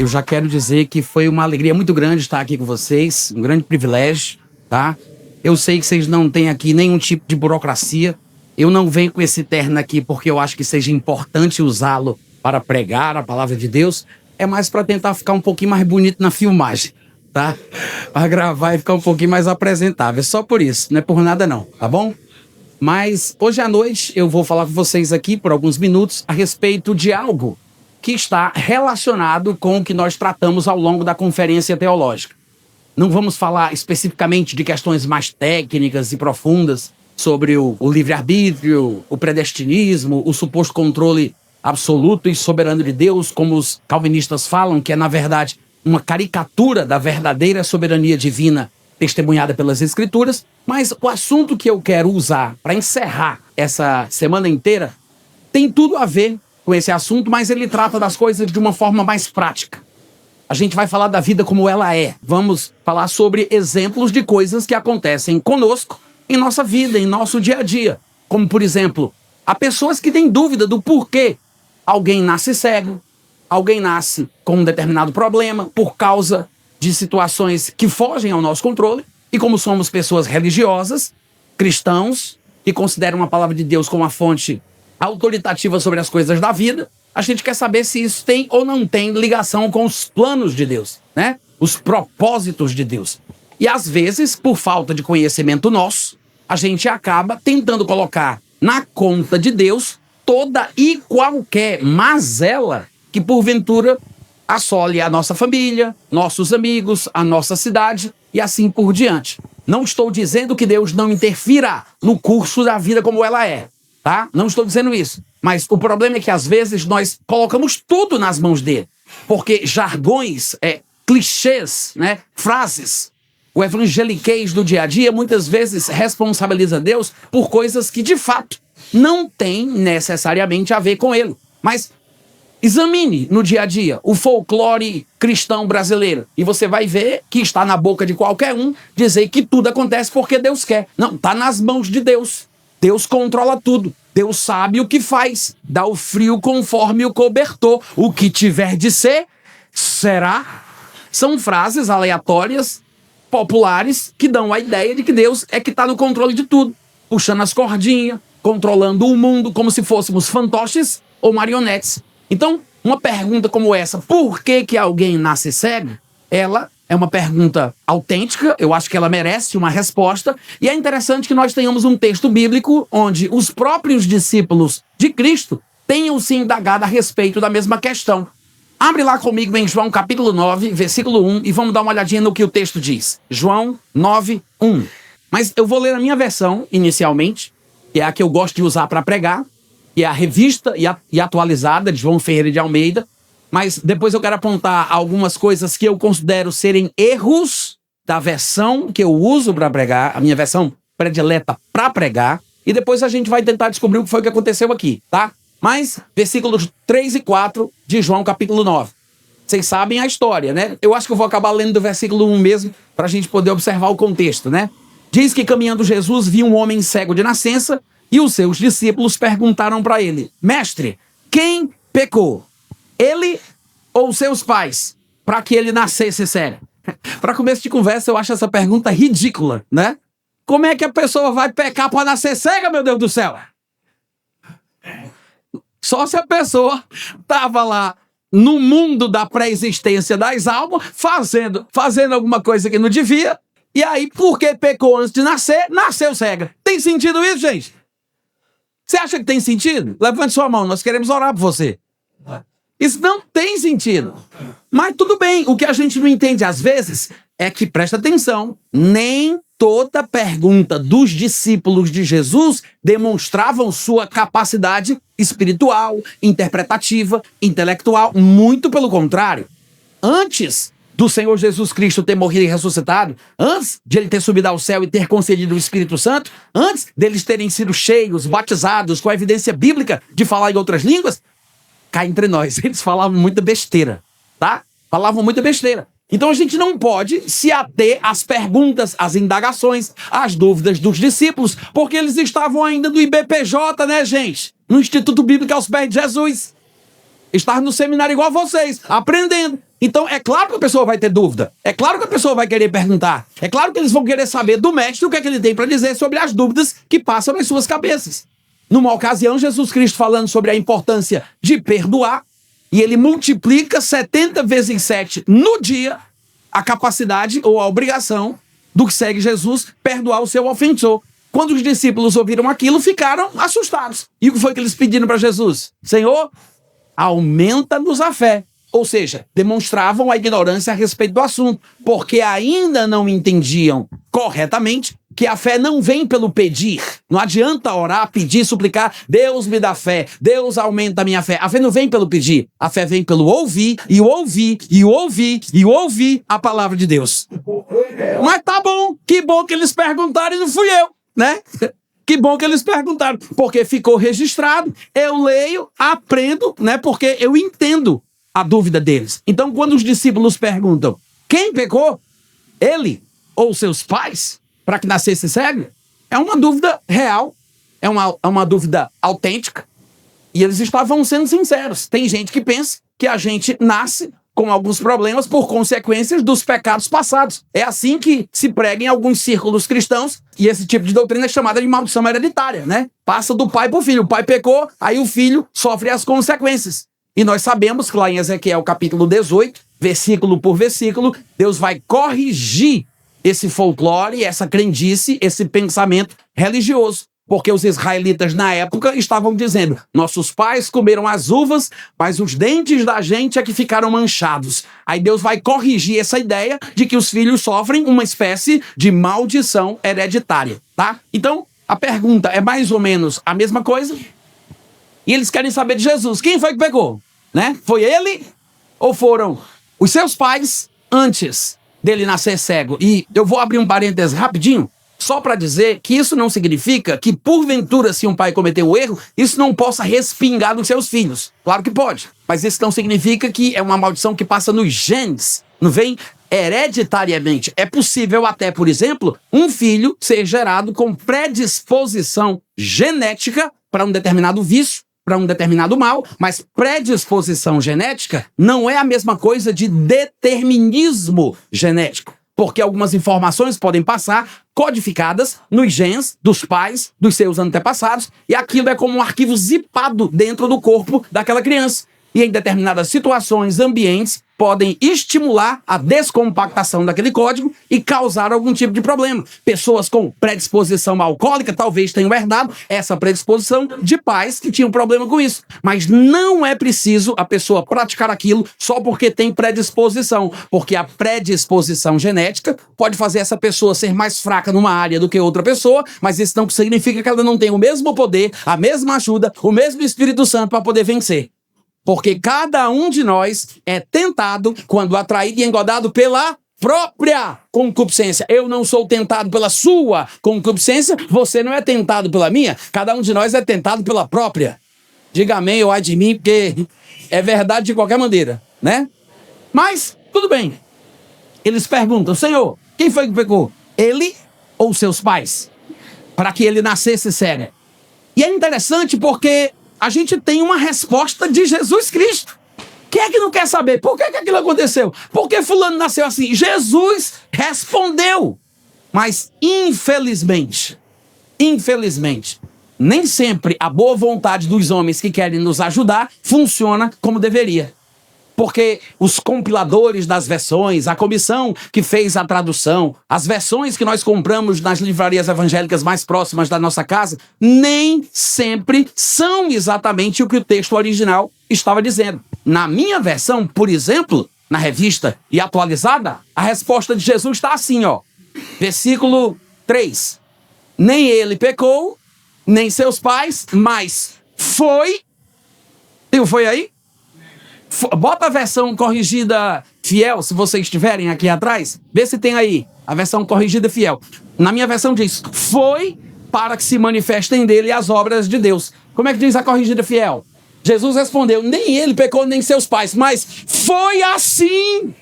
eu já quero dizer que foi uma alegria muito grande estar aqui com vocês, um grande privilégio, tá? Eu sei que vocês não têm aqui nenhum tipo de burocracia. Eu não venho com esse terno aqui porque eu acho que seja importante usá-lo para pregar a palavra de Deus. É mais para tentar ficar um pouquinho mais bonito na filmagem, tá? Para gravar e ficar um pouquinho mais apresentável. É só por isso, não é por nada não, tá bom? Mas hoje à noite eu vou falar com vocês aqui por alguns minutos a respeito de algo que está relacionado com o que nós tratamos ao longo da conferência teológica. Não vamos falar especificamente de questões mais técnicas e profundas sobre o livre-arbítrio, o predestinismo, o suposto controle absoluto e soberano de Deus, como os calvinistas falam, que é, na verdade, uma caricatura da verdadeira soberania divina testemunhada pelas Escrituras. Mas o assunto que eu quero usar para encerrar essa semana inteira tem tudo a ver com esse assunto, mas ele trata das coisas de uma forma mais prática. A gente vai falar da vida como ela é. Vamos falar sobre exemplos de coisas que acontecem conosco em nossa vida, em nosso dia a dia. Como, por exemplo, há pessoas que têm dúvida do porquê alguém nasce cego, alguém nasce com um determinado problema por causa de situações que fogem ao nosso controle. E como somos pessoas religiosas, cristãos, que consideram a palavra de Deus como uma fonte autoritativa sobre as coisas da vida, a gente quer saber se isso tem ou não tem ligação com os planos de Deus, né? Os propósitos de Deus. E às vezes, por falta de conhecimento nosso, a gente acaba tentando colocar na conta de Deus toda e qualquer mazela que porventura assole a nossa família, nossos amigos, a nossa cidade e assim por diante. Não estou dizendo que Deus não interfira no curso da vida como ela é, tá? Não estou dizendo isso. Mas o problema é que às vezes nós colocamos tudo nas mãos dele. Porque jargões, clichês, né, frases, o evangeliquez do dia a dia muitas vezes responsabiliza Deus por coisas que de fato não tem necessariamente a ver com ele. Mas examine no dia a dia o folclore cristão brasileiro e você vai ver que está na boca de qualquer um dizer que tudo acontece porque Deus quer. Não, está nas mãos de Deus. Deus controla tudo. Deus sabe o que faz. Dá o frio conforme o cobertor. O que tiver de ser, será. São frases aleatórias, populares, que dão a ideia de que Deus é que está no controle de tudo. Puxando as cordinhas, controlando o mundo como se fôssemos fantoches ou marionetes. Então, uma pergunta como essa, por que alguém nasce cego? Ela é uma pergunta autêntica, eu acho que ela merece uma resposta, e é interessante que nós tenhamos um texto bíblico onde os próprios discípulos de Cristo tenham se indagado a respeito da mesma questão. Abre lá comigo em João capítulo 9, versículo 1, e vamos dar uma olhadinha no que o texto diz. João 9, 1. Mas eu vou ler a minha versão, inicialmente, que é a que eu gosto de usar para pregar, que é a revista e atualizada de João Ferreira de Almeida. Mas depois eu quero apontar algumas coisas que eu considero serem erros da versão que eu uso para pregar, a minha versão predileta para pregar, e depois a gente vai tentar descobrir o que foi que aconteceu aqui, tá? Mas, versículos 3 e 4 de João capítulo 9. Vocês sabem a história, né? Eu acho que eu vou acabar lendo do versículo 1 mesmo, para a gente poder observar o contexto, né? Diz que caminhando Jesus viu um homem cego de nascença, e os seus discípulos perguntaram para ele: Mestre, quem pecou? Ele ou seus pais, para que ele nascesse cego? Para começo de conversa, eu acho essa pergunta ridícula, né? Como é que a pessoa vai pecar para nascer cega, meu Deus do céu? Só se a pessoa estava lá no mundo da pré-existência das almas, fazendo alguma coisa que não devia, e aí, porque pecou antes de nascer, nasceu cega. Tem sentido isso, gente? Você acha que tem sentido? Levante sua mão, nós queremos orar por você. Isso não tem sentido. Mas tudo bem, o que a gente não entende às vezes é que, presta atenção, nem toda pergunta dos discípulos de Jesus demonstravam sua capacidade espiritual, interpretativa, intelectual. Muito pelo contrário. Antes do Senhor Jesus Cristo ter morrido e ressuscitado, antes de ele ter subido ao céu e ter concedido o Espírito Santo, antes deles terem sido cheios, batizados, com a evidência bíblica de falar em outras línguas, cá entre nós, eles falavam muita besteira, tá? Falavam muita besteira. Então a gente não pode se ater às perguntas, às indagações, às dúvidas dos discípulos, porque eles estavam ainda no IBPJ, né, gente? No Instituto Bíblico aos Pés de Jesus. Estavam no seminário igual a vocês, aprendendo. Então, é claro que a pessoa vai ter dúvida. É claro que a pessoa vai querer perguntar. É claro que eles vão querer saber do mestre o que é que ele tem para dizer sobre as dúvidas que passam nas suas cabeças. Numa ocasião, Jesus Cristo falando sobre a importância de perdoar, e ele multiplica 70 vezes 7 no dia a capacidade ou a obrigação do que segue Jesus perdoar o seu ofensor. Quando os discípulos ouviram aquilo, ficaram assustados. E o que foi que eles pediram para Jesus? Senhor, aumenta-nos a fé. Ou seja, demonstravam a ignorância a respeito do assunto, porque ainda não entendiam corretamente que a fé não vem pelo pedir. Não adianta orar, pedir, suplicar, Deus me dá fé, Deus aumenta a minha fé. A fé não vem pelo pedir, a fé vem pelo ouvir, e ouvir, e ouvir, e ouvir a palavra de Deus. Mas tá bom, que bom que eles perguntaram e não fui eu, né? Que bom que eles perguntaram, porque ficou registrado, eu leio, aprendo, né? Porque eu entendo a dúvida deles. Então, quando os discípulos perguntam, quem pecou? Ele ou seus pais? Para que nascesse cego? É uma dúvida real, é uma dúvida autêntica, e eles estavam sendo sinceros. Tem gente que pensa que a gente nasce com alguns problemas por consequências dos pecados passados. É assim que se prega em alguns círculos cristãos, e esse tipo de doutrina é chamada de maldição hereditária, né? Passa do pai para o filho. O pai pecou, aí o filho sofre as consequências. E nós sabemos que lá em Ezequiel capítulo 18, versículo por versículo, Deus vai corrigir esse folclore, essa crendice, esse pensamento religioso. Porque os israelitas na época estavam dizendo, nossos pais comeram as uvas, mas os dentes da gente é que ficaram manchados. Aí Deus vai corrigir essa ideia de que os filhos sofrem uma espécie de maldição hereditária, tá? Então, a pergunta é mais ou menos a mesma coisa. E eles querem saber de Jesus. Quem foi que pecou? Né? Foi ele ou foram os seus pais antes dele nascer cego? E eu vou abrir um parênteses rapidinho, só para dizer que isso não significa que, porventura, se um pai cometeu um erro, isso não possa respingar nos seus filhos. Claro que pode, mas isso não significa que é uma maldição que passa nos genes, não vem hereditariamente. É possível até, por exemplo, um filho ser gerado com predisposição genética para um determinado vício, para um determinado mal, mas predisposição genética não é a mesma coisa de determinismo genético, porque algumas informações podem passar codificadas nos genes dos pais, dos seus antepassados, e aquilo é como um arquivo zipado dentro do corpo daquela criança. E em determinadas situações, ambientes, podem estimular a descompactação daquele código e causar algum tipo de problema. Pessoas com predisposição alcoólica talvez tenham herdado essa predisposição de pais que tinham problema com isso. Mas não é preciso a pessoa praticar aquilo só porque tem predisposição, porque a predisposição genética pode fazer essa pessoa ser mais fraca numa área do que outra pessoa, mas isso não significa que ela não tem o mesmo poder, a mesma ajuda, o mesmo Espírito Santo para poder vencer. Porque cada um de nós é tentado quando atraído e engodado pela própria concupiscência. Eu não sou tentado pela sua concupiscência, você não é tentado pela minha. Cada um de nós é tentado pela própria. Diga amém ou ai de mim, porque é verdade de qualquer maneira, né? Mas, tudo bem. Eles perguntam, Senhor, quem foi que pecou? Ele ou seus pais? Para que ele nascesse cego. E é interessante porque a gente tem uma resposta de Jesus Cristo. Quem é que não quer saber? Por que aquilo aconteceu? Por que fulano nasceu assim? Jesus respondeu. Mas, infelizmente, nem sempre a boa vontade dos homens que querem nos ajudar funciona como deveria. Porque os compiladores das versões, a comissão que fez a tradução, as versões que nós compramos nas livrarias evangélicas mais próximas da nossa casa, nem sempre são exatamente o que o texto original estava dizendo. Na minha versão, por exemplo, na revista e atualizada, a resposta de Jesus está assim, ó. Versículo 3. Nem ele pecou, nem seus pais, mas foi... Tem o foi aí? Bota a versão corrigida fiel, se vocês estiverem aqui atrás. Vê se tem aí a versão corrigida fiel. Na minha versão diz, foi para que se manifestem dele as obras de Deus. Como é que diz a corrigida fiel? Jesus respondeu, nem ele pecou, nem seus pais, mas foi assim.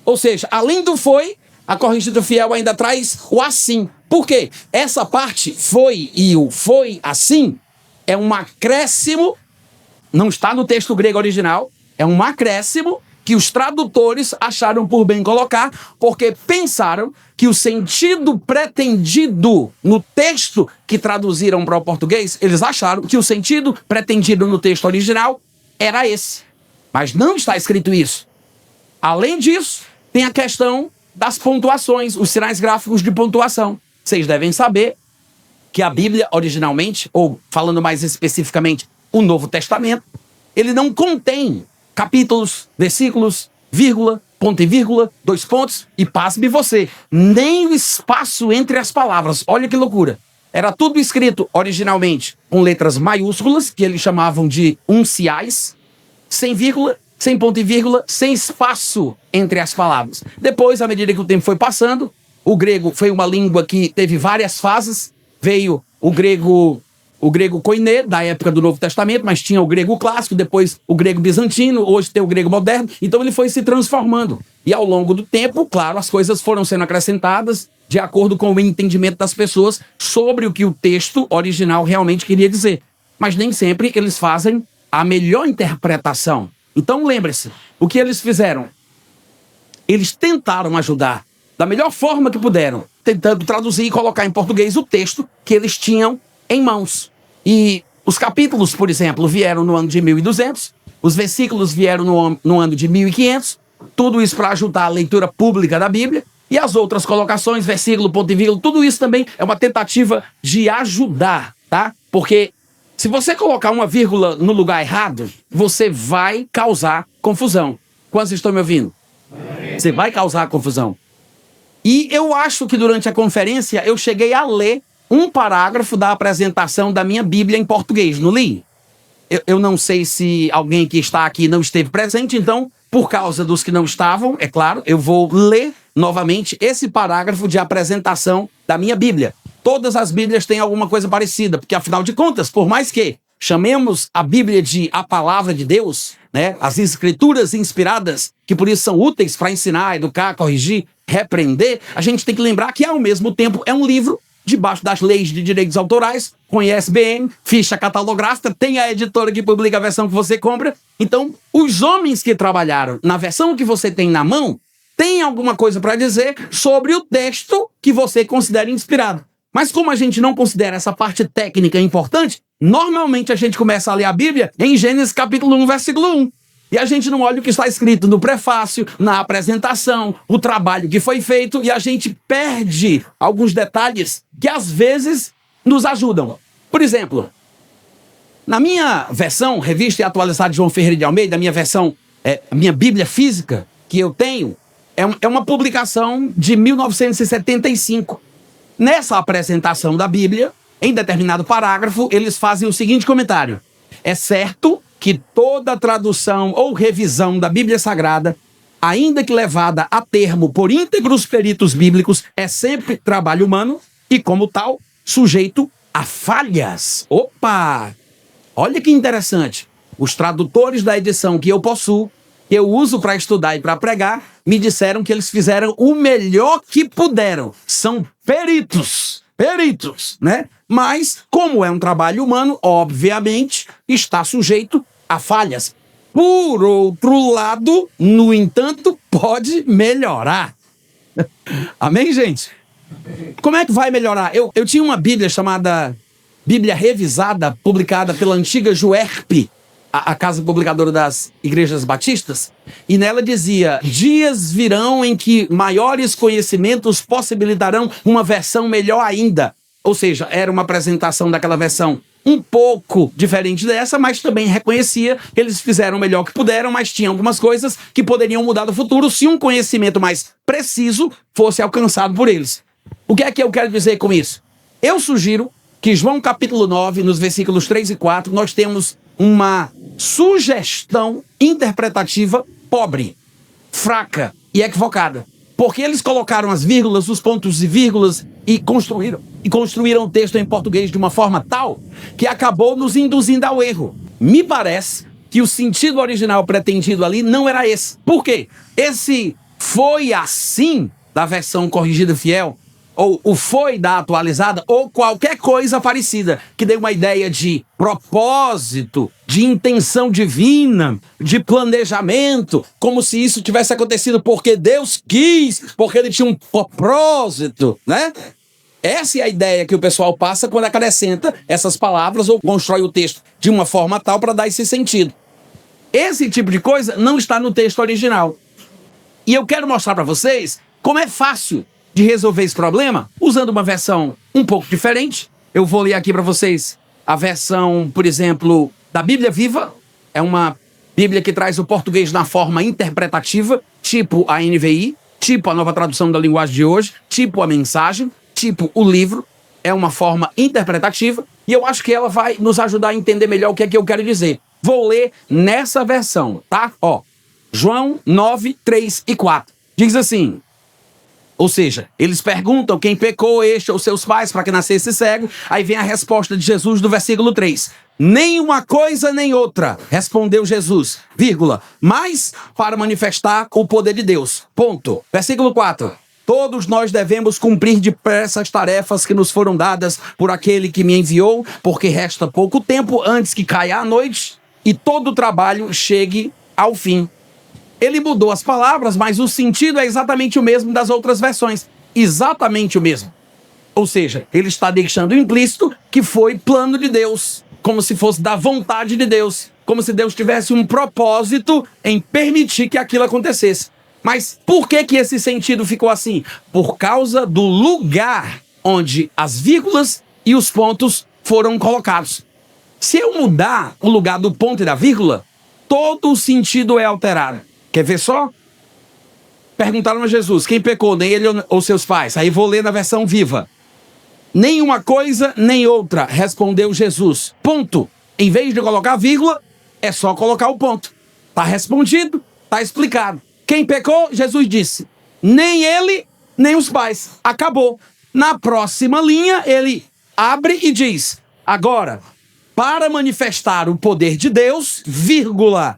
Ou seja, além do foi, a corrigida fiel ainda traz o assim. Por quê? Essa parte, foi e o foi assim, é um acréscimo, não está no texto grego original, é um acréscimo que os tradutores acharam por bem colocar, porque pensaram que o sentido pretendido no texto que traduziram para o português, eles acharam que o sentido pretendido no texto original era esse. Mas não está escrito isso. Além disso, tem a questão das pontuações, os sinais gráficos de pontuação. Vocês devem saber que a Bíblia, originalmente, ou falando mais especificamente, o Novo Testamento, ele não contém capítulos, versículos, vírgula, ponto e vírgula, dois pontos, e pasme você, nem o espaço entre as palavras. Olha que loucura. Era tudo escrito, originalmente, com letras maiúsculas, que eles chamavam de unciais, sem vírgula, sem ponto e vírgula, sem espaço entre as palavras. Depois, à medida que o tempo foi passando, o grego foi uma língua que teve várias fases. Veio o grego koiné, da época do Novo Testamento, mas tinha o grego clássico, depois o grego bizantino, hoje tem o grego moderno. Então ele foi se transformando. E ao longo do tempo, claro, as coisas foram sendo acrescentadas de acordo com o entendimento das pessoas sobre o que o texto original realmente queria dizer. Mas nem sempre eles fazem a melhor interpretação. Então lembre-se, o que eles fizeram? Eles tentaram ajudar da melhor forma que puderam, tentando traduzir e colocar em português o texto que eles tinham em mãos. E os capítulos, por exemplo, vieram no ano de 1200, os versículos vieram no ano de 1500, tudo isso para ajudar a leitura pública da Bíblia, e as outras colocações, versículo, ponto e vírgula, tudo isso também é uma tentativa de ajudar, tá? Porque se você colocar uma vírgula no lugar errado, você vai causar confusão. Quantos estão me ouvindo? Você vai causar confusão. E eu acho que durante a conferência eu cheguei a ler um parágrafo da apresentação da minha Bíblia em português. Não li? Eu não sei se alguém que está aqui não esteve presente, então, por causa dos que não estavam, é claro, eu vou ler novamente esse parágrafo de apresentação da minha Bíblia. Todas as Bíblias têm alguma coisa parecida, porque afinal de contas, por mais que chamemos a Bíblia de a Palavra de Deus, né, as Escrituras inspiradas, que por isso são úteis para ensinar, educar, corrigir, repreender, a gente tem que lembrar que ao mesmo tempo é um livro debaixo das leis de direitos autorais, com ISBN, ficha catalográfica, tem a editora que publica a versão que você compra. Então, os homens que trabalharam na versão que você tem na mão, têm alguma coisa para dizer sobre o texto que você considera inspirado. Mas como a gente não considera essa parte técnica importante, normalmente a gente começa a ler a Bíblia em Gênesis capítulo 1, versículo 1. E a gente não olha o que está escrito no prefácio, na apresentação, o trabalho que foi feito, e a gente perde alguns detalhes que às vezes nos ajudam. Por exemplo, na minha versão, Revista e Atualizada de João Ferreira de Almeida, a minha versão, a minha Bíblia física que eu tenho, é uma publicação de 1975. Nessa apresentação da Bíblia, em determinado parágrafo, eles fazem o seguinte comentário: é certo que toda tradução ou revisão da Bíblia Sagrada, ainda que levada a termo por íntegros peritos bíblicos, é sempre trabalho humano e, como tal, sujeito a falhas. Opa! Olha que interessante. Os tradutores da edição que eu possuo, que eu uso para estudar e para pregar, me disseram que eles fizeram o melhor que puderam. São peritos, né? Mas, como é um trabalho humano, obviamente, está sujeito a falhas. Por outro lado, no entanto, pode melhorar. Amém, gente? Como é que vai melhorar? Eu tinha uma Bíblia chamada Bíblia Revisada, publicada pela antiga Juerp, a casa publicadora das igrejas batistas, e nela dizia: dias virão em que maiores conhecimentos possibilitarão uma versão melhor ainda. Ou seja, era uma apresentação daquela versão um pouco diferente dessa, mas também reconhecia que eles fizeram o melhor que puderam, mas tinha algumas coisas que poderiam mudar no futuro se um conhecimento mais preciso fosse alcançado por eles. O que é que eu quero dizer com isso? Eu sugiro que João capítulo 9, nos versículos 3 e 4, nós temos uma sugestão interpretativa pobre, fraca e equivocada. Porque eles colocaram as vírgulas, os pontos e vírgulas e construíram o texto em português de uma forma tal que acabou nos induzindo ao erro. Me parece que o sentido original pretendido ali não era esse. Por quê? Esse foi assim da versão corrigida fiel ou o foi da atualizada, ou qualquer coisa parecida, que dê uma ideia de propósito, de intenção divina, de planejamento, como se isso tivesse acontecido porque Deus quis, porque ele tinha um propósito, né? Essa é a ideia que o pessoal passa quando acrescenta essas palavras ou constrói o texto de uma forma tal para dar esse sentido. Esse tipo de coisa não está no texto original. E eu quero mostrar para vocês como é fácil de resolver esse problema usando uma versão um pouco diferente. Eu vou ler aqui para vocês a versão, por exemplo, da Bíblia Viva. É uma Bíblia que traz o português na forma interpretativa, tipo a NVI, tipo a Nova Tradução da Linguagem de Hoje, tipo a Mensagem, tipo o livro. É uma forma interpretativa e eu acho que ela vai nos ajudar a entender melhor o que é que eu quero dizer. Vou ler nessa versão, tá? Ó, João 9, 3 e 4. Diz assim... Ou seja, eles perguntam quem pecou, este ou seus pais, para que nascesse cego. Aí vem a resposta de Jesus do versículo 3. Nem uma coisa nem outra, respondeu Jesus, vírgula, mas para manifestar o poder de Deus. Ponto. Versículo 4. Todos nós devemos cumprir depressa as tarefas que nos foram dadas por aquele que me enviou, porque resta pouco tempo antes que caia a noite e todo o trabalho chegue ao fim. Ele mudou as palavras, mas o sentido é exatamente o mesmo das outras versões. Exatamente o mesmo. Ou seja, ele está deixando implícito que foi plano de Deus, como se fosse da vontade de Deus, como se Deus tivesse um propósito em permitir que aquilo acontecesse. Mas por que que esse sentido ficou assim? Por causa do lugar onde as vírgulas e os pontos foram colocados. Se eu mudar o lugar do ponto e da vírgula, todo o sentido é alterado. Quer ver só? Perguntaram a Jesus, quem pecou, nem ele ou seus pais? Aí vou ler na versão viva. Nem uma coisa, nem outra, respondeu Jesus. Ponto. Em vez de colocar vírgula, é só colocar o ponto. Tá respondido, tá explicado. Quem pecou, Jesus disse, nem ele, nem os pais. Acabou. Na próxima linha, ele abre e diz, agora, para manifestar o poder de Deus, vírgula,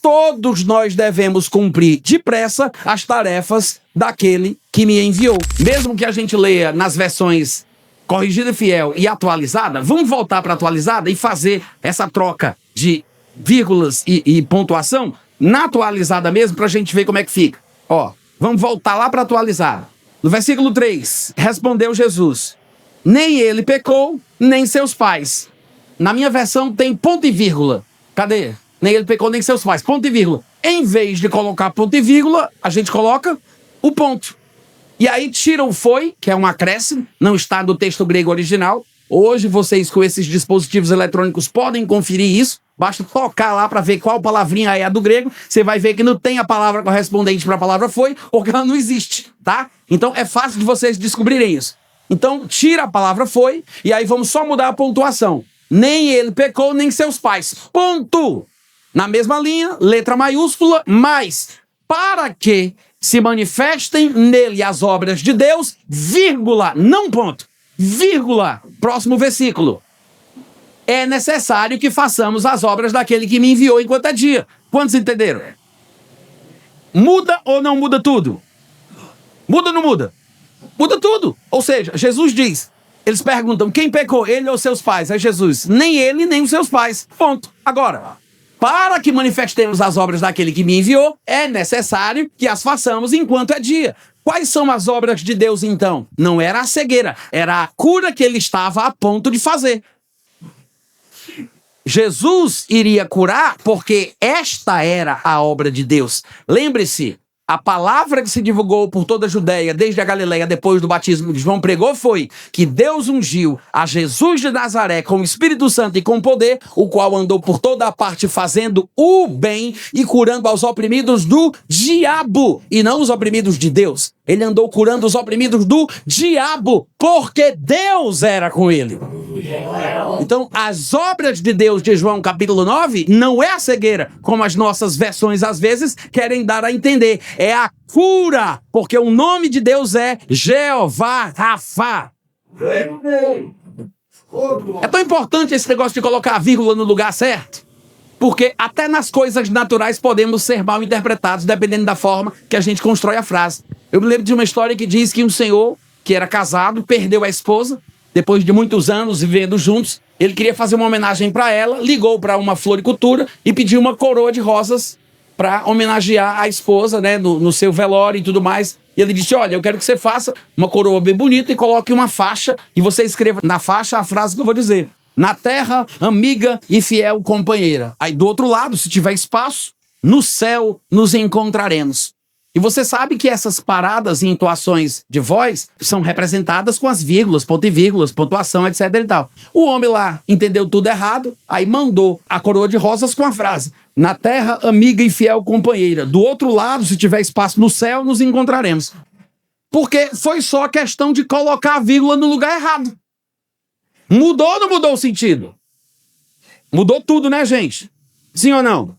todos nós devemos cumprir depressa as tarefas daquele que me enviou. Mesmo que a gente leia nas versões corrigida, fiel e atualizada, vamos voltar para atualizada e fazer essa troca de vírgulas e pontuação na atualizada mesmo para a gente ver como é que fica. Ó, vamos voltar lá para atualizada. No versículo 3, respondeu Jesus, nem ele pecou, nem seus pais. Na minha versão tem ponto e vírgula. Cadê? Nem ele pecou, nem seus pais. Ponto e vírgula. Em vez de colocar ponto e vírgula, a gente coloca o ponto. E aí tira o foi, que é um acréscimo, não está no texto grego original. Hoje vocês com esses dispositivos eletrônicos podem conferir isso. Basta tocar lá para ver qual palavrinha é a do grego. Você vai ver que não tem a palavra correspondente para a palavra foi, porque ela não existe, tá? Então é fácil de vocês descobrirem isso. Então tira a palavra foi e aí vamos só mudar a pontuação. Nem ele pecou, nem seus pais. Ponto! Na mesma linha, letra maiúscula, mas para que se manifestem nele as obras de Deus, vírgula, não ponto, vírgula, próximo versículo. É necessário que façamos as obras daquele que me enviou enquanto é dia. Quantos entenderam? Muda ou não muda tudo? Muda ou não muda? Muda tudo. Ou seja, Jesus diz, eles perguntam, quem pecou, ele ou seus pais? Aí Jesus, nem ele, nem os seus pais. Ponto. Agora, para que manifestemos as obras daquele que me enviou, é necessário que as façamos enquanto é dia. Quais são as obras de Deus, então? Não era a cegueira, era a cura que ele estava a ponto de fazer. Jesus iria curar porque esta era a obra de Deus. Lembre-se, a palavra que se divulgou por toda a Judéia, desde a Galileia, depois do batismo de João, pregou foi que Deus ungiu a Jesus de Nazaré com o Espírito Santo e com poder, o qual andou por toda a parte fazendo o bem e curando aos oprimidos do diabo, e não os oprimidos de Deus. Ele andou curando os oprimidos do diabo, porque Deus era com ele. Então, as obras de Deus de João capítulo 9 não é a cegueira, como as nossas versões às vezes querem dar a entender. É a cura, porque o nome de Deus é Jeová Rafa. É tão importante esse negócio de colocar a vírgula no lugar certo, porque até nas coisas naturais podemos ser mal interpretados, dependendo da forma que a gente constrói a frase. Eu me lembro de uma história que diz que um senhor que era casado, perdeu a esposa, depois de muitos anos vivendo juntos, ele queria fazer uma homenagem para ela, ligou para uma floricultura e pediu uma coroa de rosas para homenagear a esposa, né, no seu velório e tudo mais. E ele disse, olha, eu quero que você faça uma coroa bem bonita e coloque uma faixa, e você escreva na faixa a frase que eu vou dizer. Na terra, amiga e fiel companheira. Aí do outro lado, se tiver espaço, no céu nos encontraremos. E você sabe que essas paradas e entoações de voz são representadas com as vírgulas, ponto e vírgulas, pontuação, etc e tal. O homem lá entendeu tudo errado, aí mandou a coroa de rosas com a frase: na terra, amiga e fiel companheira. Do outro lado, se tiver espaço no céu, nos encontraremos. Porque foi só questão de colocar a vírgula no lugar errado. Mudou ou não mudou o sentido? Mudou tudo, né, gente? Sim ou não?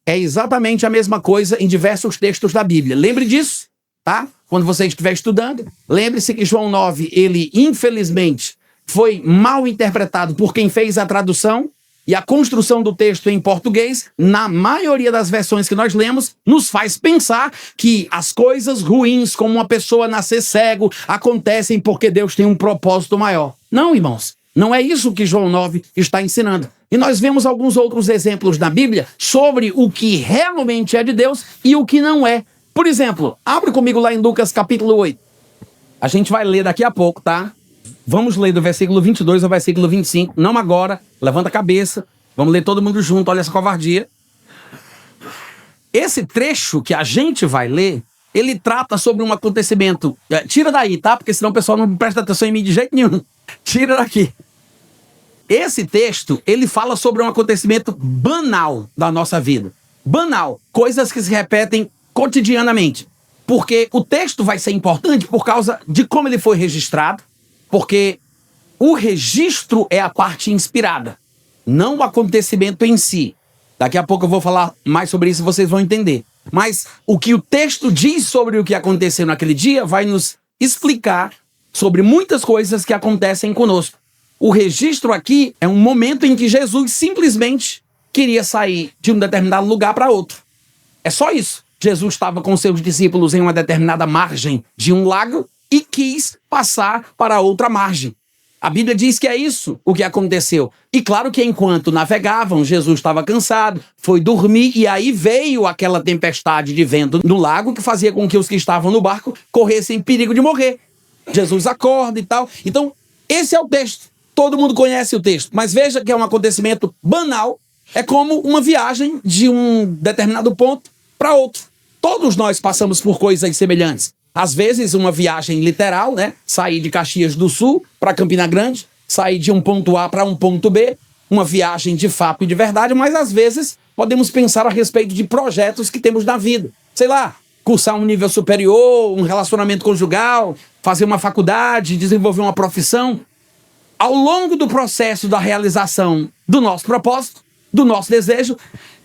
É exatamente a mesma coisa em diversos textos da Bíblia. Lembre disso, tá? Quando você estiver estudando, lembre-se que João 9, ele, infelizmente, foi mal interpretado por quem fez a tradução, e a construção do texto em português, na maioria das versões que nós lemos, nos faz pensar que as coisas ruins, como uma pessoa nascer cego, acontecem porque Deus tem um propósito maior. Não, irmãos. Não é isso que João 9 está ensinando. E nós vemos alguns outros exemplos na Bíblia sobre o que realmente é de Deus e o que não é. Por exemplo, abre comigo lá em Lucas capítulo 8. A gente vai ler daqui a pouco, tá? Vamos ler do versículo 22 ao versículo 25. Não agora, levanta a cabeça. Vamos ler todo mundo junto, olha essa covardia. Esse trecho que a gente vai ler, ele trata sobre um acontecimento. Tira daí, tá? Porque senão o pessoal não presta atenção em mim de jeito nenhum. Tira daqui. Esse texto, ele fala sobre um acontecimento banal da nossa vida. Banal. Coisas que se repetem cotidianamente. Porque o texto vai ser importante por causa de como ele foi registrado. Porque o registro é a parte inspirada, não o acontecimento em si. Daqui a pouco eu vou falar mais sobre isso e vocês vão entender. Mas o que o texto diz sobre o que aconteceu naquele dia vai nos explicar sobre muitas coisas que acontecem conosco. O registro aqui é um momento em que Jesus simplesmente queria sair de um determinado lugar para outro. É só isso. Jesus estava com seus discípulos em uma determinada margem de um lago e quis passar para outra margem. A Bíblia diz que é isso o que aconteceu. E claro que enquanto navegavam, Jesus estava cansado, foi dormir e aí veio aquela tempestade de vento no lago que fazia com que os que estavam no barco corressem perigo de morrer. Jesus acorda e tal. Então, esse é o texto. Todo mundo conhece o texto, mas veja que é um acontecimento banal. É como uma viagem de um determinado ponto para outro. Todos nós passamos por coisas semelhantes. Às vezes, uma viagem literal, né? Sair de Caxias do Sul para Campina Grande, sair de um ponto A para um ponto B, uma viagem de fato e de verdade, mas às vezes podemos pensar a respeito de projetos que temos na vida. Sei lá, cursar um nível superior, um relacionamento conjugal, fazer uma faculdade, desenvolver uma profissão. Ao longo do processo da realização do nosso propósito, do nosso desejo,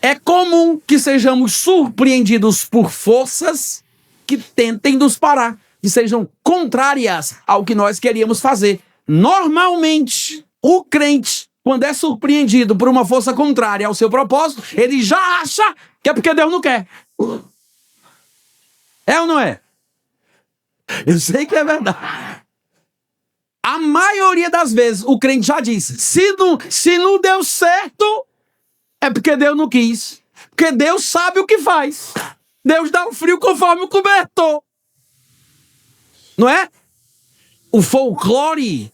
é comum que sejamos surpreendidos por forças que tentem nos parar, que sejam contrárias ao que nós queríamos fazer. Normalmente, o crente, quando é surpreendido por uma força contrária ao seu propósito, ele já acha que é porque Deus não quer. É ou não é? Eu sei que é verdade. A maioria das vezes, o crente já disse, se não deu certo, é porque Deus não quis. Porque Deus sabe o que faz. Deus dá o frio conforme o cobertor. Não é? O folclore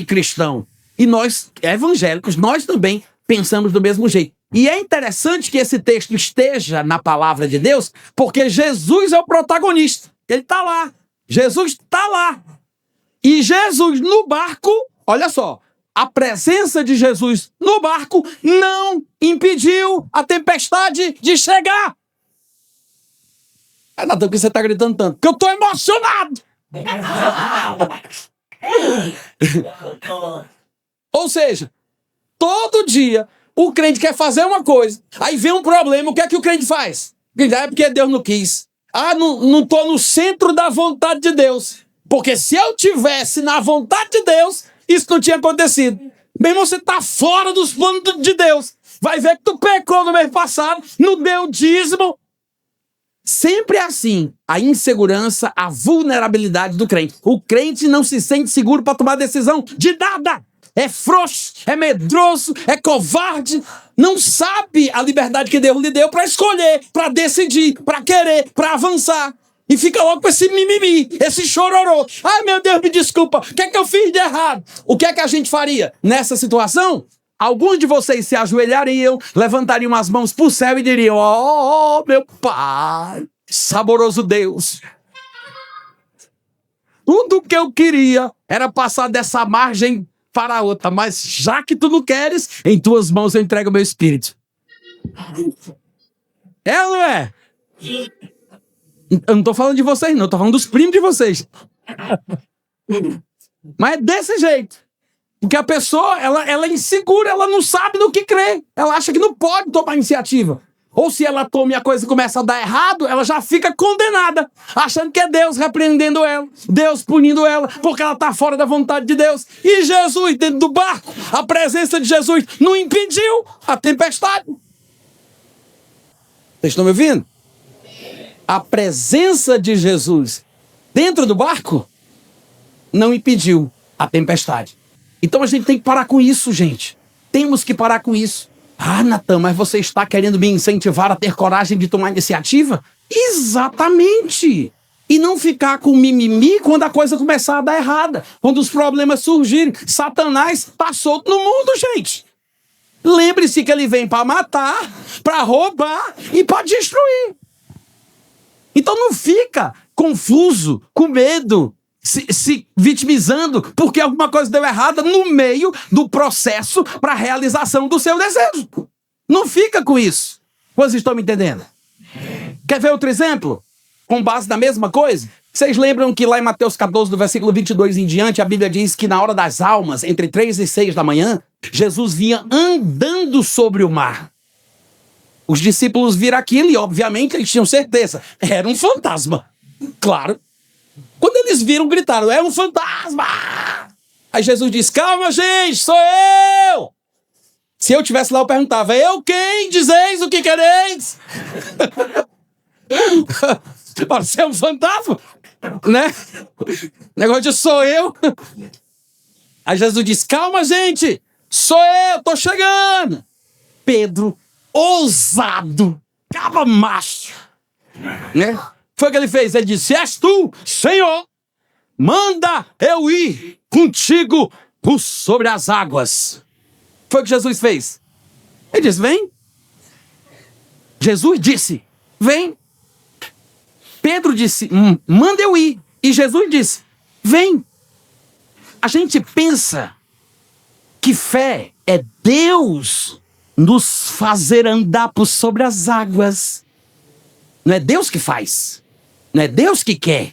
cristão. E nós, evangélicos, nós também pensamos do mesmo jeito. E é interessante que esse texto esteja na palavra de Deus, porque Jesus é o protagonista. Ele está lá. Jesus está lá. E Jesus no barco, olha só, a presença de Jesus no barco não impediu a tempestade de chegar. Natan, por que você está gritando tanto? Porque eu estou emocionado. Ou seja, todo dia o crente quer fazer uma coisa, aí vem um problema, o que é que o crente faz? É porque Deus não quis. Não estou no centro da vontade de Deus. Porque se eu tivesse na vontade de Deus, isso não tinha acontecido. Bem, você está fora dos planos de Deus. Vai ver que tu pecou no mês passado, não deu dízimo. Sempre é assim, a insegurança, a vulnerabilidade do crente. O crente não se sente seguro para tomar decisão de nada. É frouxo, é medroso, é covarde. Não sabe a liberdade que Deus lhe deu para escolher, para decidir, para querer, para avançar. E fica logo com esse mimimi, esse chororô. Ai, meu Deus, me desculpa, o que é que eu fiz de errado? O que é que a gente faria nessa situação? Alguns de vocês se ajoelhariam, levantariam as mãos para o céu e diriam: oh, meu Pai, saboroso Deus. Tudo que eu queria era passar dessa margem para a outra, mas já que tu não queres, em tuas mãos eu entrego o meu espírito. É ou não é? Eu não tô falando de vocês, não. Eu tô falando dos primos de vocês. Mas é desse jeito. Porque a pessoa, ela é insegura, ela não sabe no que crê. Ela acha que não pode tomar iniciativa. Ou se ela toma e a coisa começa a dar errado, ela já fica condenada, achando que é Deus repreendendo ela, Deus punindo ela, porque ela está fora da vontade de Deus. E Jesus, dentro do barco, a presença de Jesus não impediu a tempestade. Vocês estão me ouvindo? A presença de Jesus dentro do barco não impediu a tempestade. Então a gente tem que parar com isso, gente. Temos que parar com isso. Ah, Natan, mas você está querendo me incentivar a ter coragem de tomar iniciativa? Exatamente! E não ficar com mimimi quando a coisa começar a dar errada. Quando os problemas surgirem. Satanás está solto no mundo, gente. Lembre-se que ele vem para matar, para roubar e para destruir. Então não fica confuso, com medo, se vitimizando porque alguma coisa deu errada no meio do processo para a realização do seu desejo. Não fica com isso. Vocês estão me entendendo? Quer ver outro exemplo? Com base na mesma coisa? Vocês lembram que lá em Mateus 14, do versículo 22 em diante, a Bíblia diz que na hora das almas, entre 3 e 6 da manhã, Jesus vinha andando sobre o mar. Os discípulos viram aquilo e, obviamente, eles tinham certeza. Era um fantasma. Claro. Quando eles viram, gritaram: é um fantasma! Aí Jesus disse: calma, gente, sou eu! Se eu estivesse lá, eu perguntava: eu quem? Dizeis o que quereis? Você é um fantasma? Né? Negócio de sou eu. Aí Jesus disse: calma, gente, sou eu, tô chegando. Pedro, ousado, caba macho, né? Foi o que ele fez. Ele disse: és tu, Senhor, manda eu ir contigo por sobre as águas. Foi o que Jesus fez. Ele disse: vem. Jesus disse: vem. Pedro disse: manda eu ir. E Jesus disse: vem. A gente pensa que fé é Deus nos fazer andar por sobre as águas. Não é Deus que faz. Não é Deus que quer.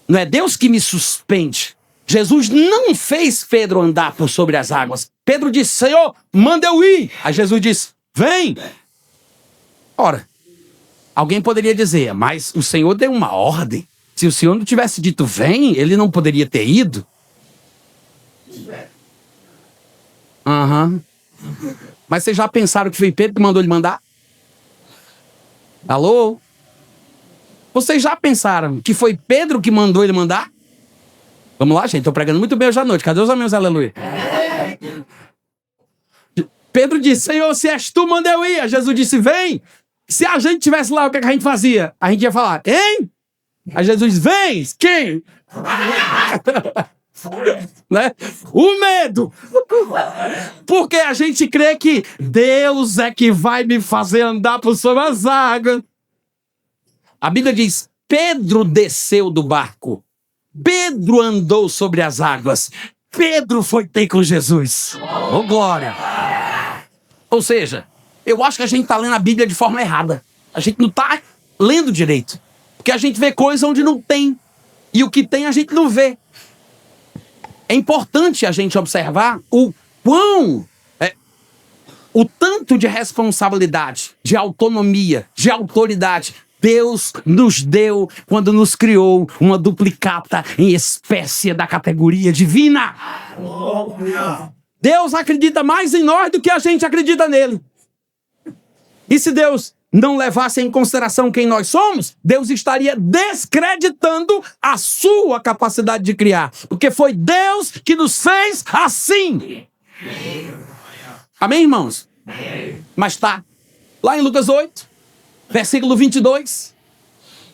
Não é Deus que me suspende. Jesus não fez Pedro andar por sobre as águas. Pedro disse: Senhor, manda eu ir. Aí Jesus disse: vem. Ora, alguém poderia dizer: mas o Senhor deu uma ordem. Se o Senhor não tivesse dito vem, ele não poderia ter ido. Mas vocês já pensaram que foi Pedro que mandou ele mandar? Alô? Vocês já pensaram que foi Pedro que mandou ele mandar? Vamos lá, gente. Estou pregando muito bem hoje à noite. Cadê os amigos? Aleluia. Pedro disse: Senhor, se és tu, manda eu ir. Aí Jesus disse: vem. Se a gente estivesse lá, o que a gente fazia? A gente ia falar: hein? Aí Jesus disse: vem. Quem? Né? O medo. Porque a gente crê que Deus é que vai me fazer andar por sobre as águas. A Bíblia diz: Pedro desceu do barco. Pedro andou sobre as águas. Pedro foi ter com Jesus. Oh, glória! Ou seja, eu acho que a gente está lendo a Bíblia de forma errada. A gente não está lendo direito. Porque a gente vê coisa onde não tem. E o que tem a gente não vê. É importante a gente observar o tanto de responsabilidade, de autonomia, de autoridade Deus nos deu quando nos criou uma duplicata em espécie da categoria divina. Deus acredita mais em nós do que a gente acredita nele. E se Deus não levasse em consideração quem nós somos, Deus estaria descreditando a sua capacidade de criar. Porque foi Deus que nos fez assim. Amém, irmãos? Mas tá. Lá em Lucas 8, versículo 22,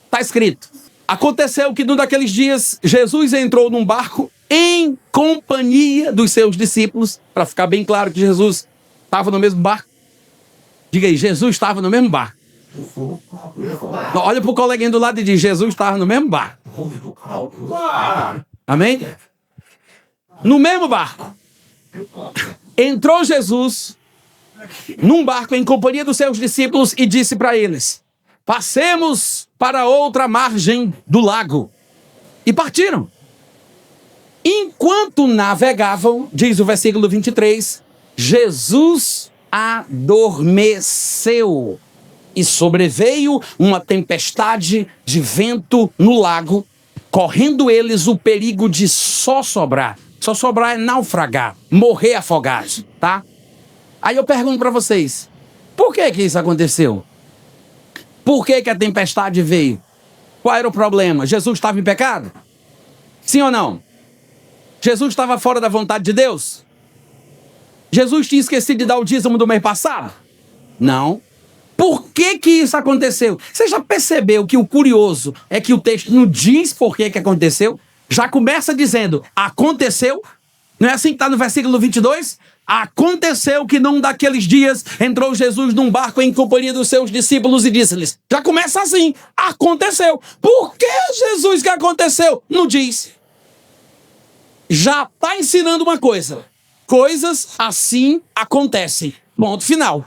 está escrito: aconteceu que num daqueles dias, Jesus entrou num barco em companhia dos seus discípulos. Para ficar bem claro que Jesus estava no mesmo barco. Diga aí, Jesus estava no mesmo barco. Olha para o coleguinha do lado e diz: Jesus estava no mesmo barco. Amém? No mesmo barco. Entrou Jesus num barco em companhia dos seus discípulos e disse para eles: passemos para outra margem do lago. E partiram. Enquanto navegavam, diz o versículo 23, Jesus adormeceu e sobreveio uma tempestade de vento no lago, correndo eles o perigo de só sobrar. Só sobrar é naufragar, morrer afogado, tá? Aí eu pergunto para vocês, por que que isso aconteceu? Por que que a tempestade veio? Qual era o problema? Jesus estava em pecado? Sim ou não? Jesus estava fora da vontade de Deus? Jesus tinha esquecido de dar o dízimo do mês passado? Não. Por que que isso aconteceu? Você já percebeu que o curioso é que o texto não diz por que que aconteceu? Já começa dizendo, aconteceu. Não é assim que está no versículo 22? Aconteceu que num daqueles dias entrou Jesus num barco em companhia dos seus discípulos e disse-lhes. Já começa assim, aconteceu. Por que, Jesus, que aconteceu? Não diz. Já está ensinando uma coisa. Coisas assim acontecem. Ponto final.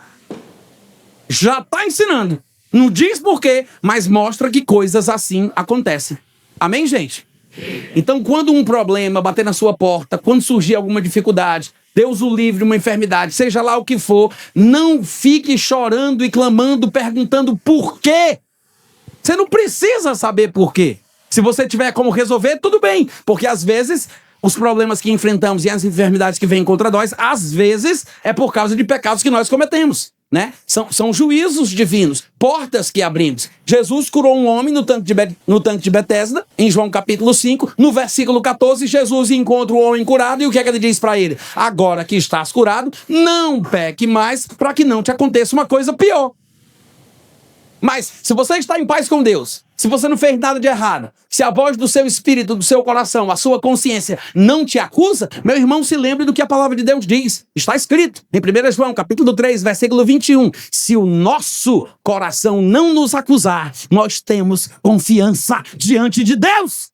Já está ensinando. Não diz por quê, mas mostra que coisas assim acontecem. Amém, gente? Então, quando um problema bater na sua porta, quando surgir alguma dificuldade, Deus o livre de uma enfermidade, seja lá o que for, não fique chorando e clamando, perguntando por quê. Você não precisa saber por quê. Se você tiver como resolver, tudo bem. Porque às vezes os problemas que enfrentamos e as enfermidades que vêm contra nós, às vezes é por causa de pecados que nós cometemos, né? São juízos divinos, portas que abrimos. Jesus curou um homem no tanque de Betesda, em João capítulo 5, no versículo 14, Jesus encontra o homem curado e o que é que ele diz para ele? Agora que estás curado, não peque mais para que não te aconteça uma coisa pior. Mas, se você está em paz com Deus, se você não fez nada de errado, se a voz do seu espírito, do seu coração, a sua consciência não te acusa, meu irmão, se lembre do que a palavra de Deus diz. Está escrito em 1 João, capítulo 3, versículo 21. Se o nosso coração não nos acusar, nós temos confiança diante de Deus.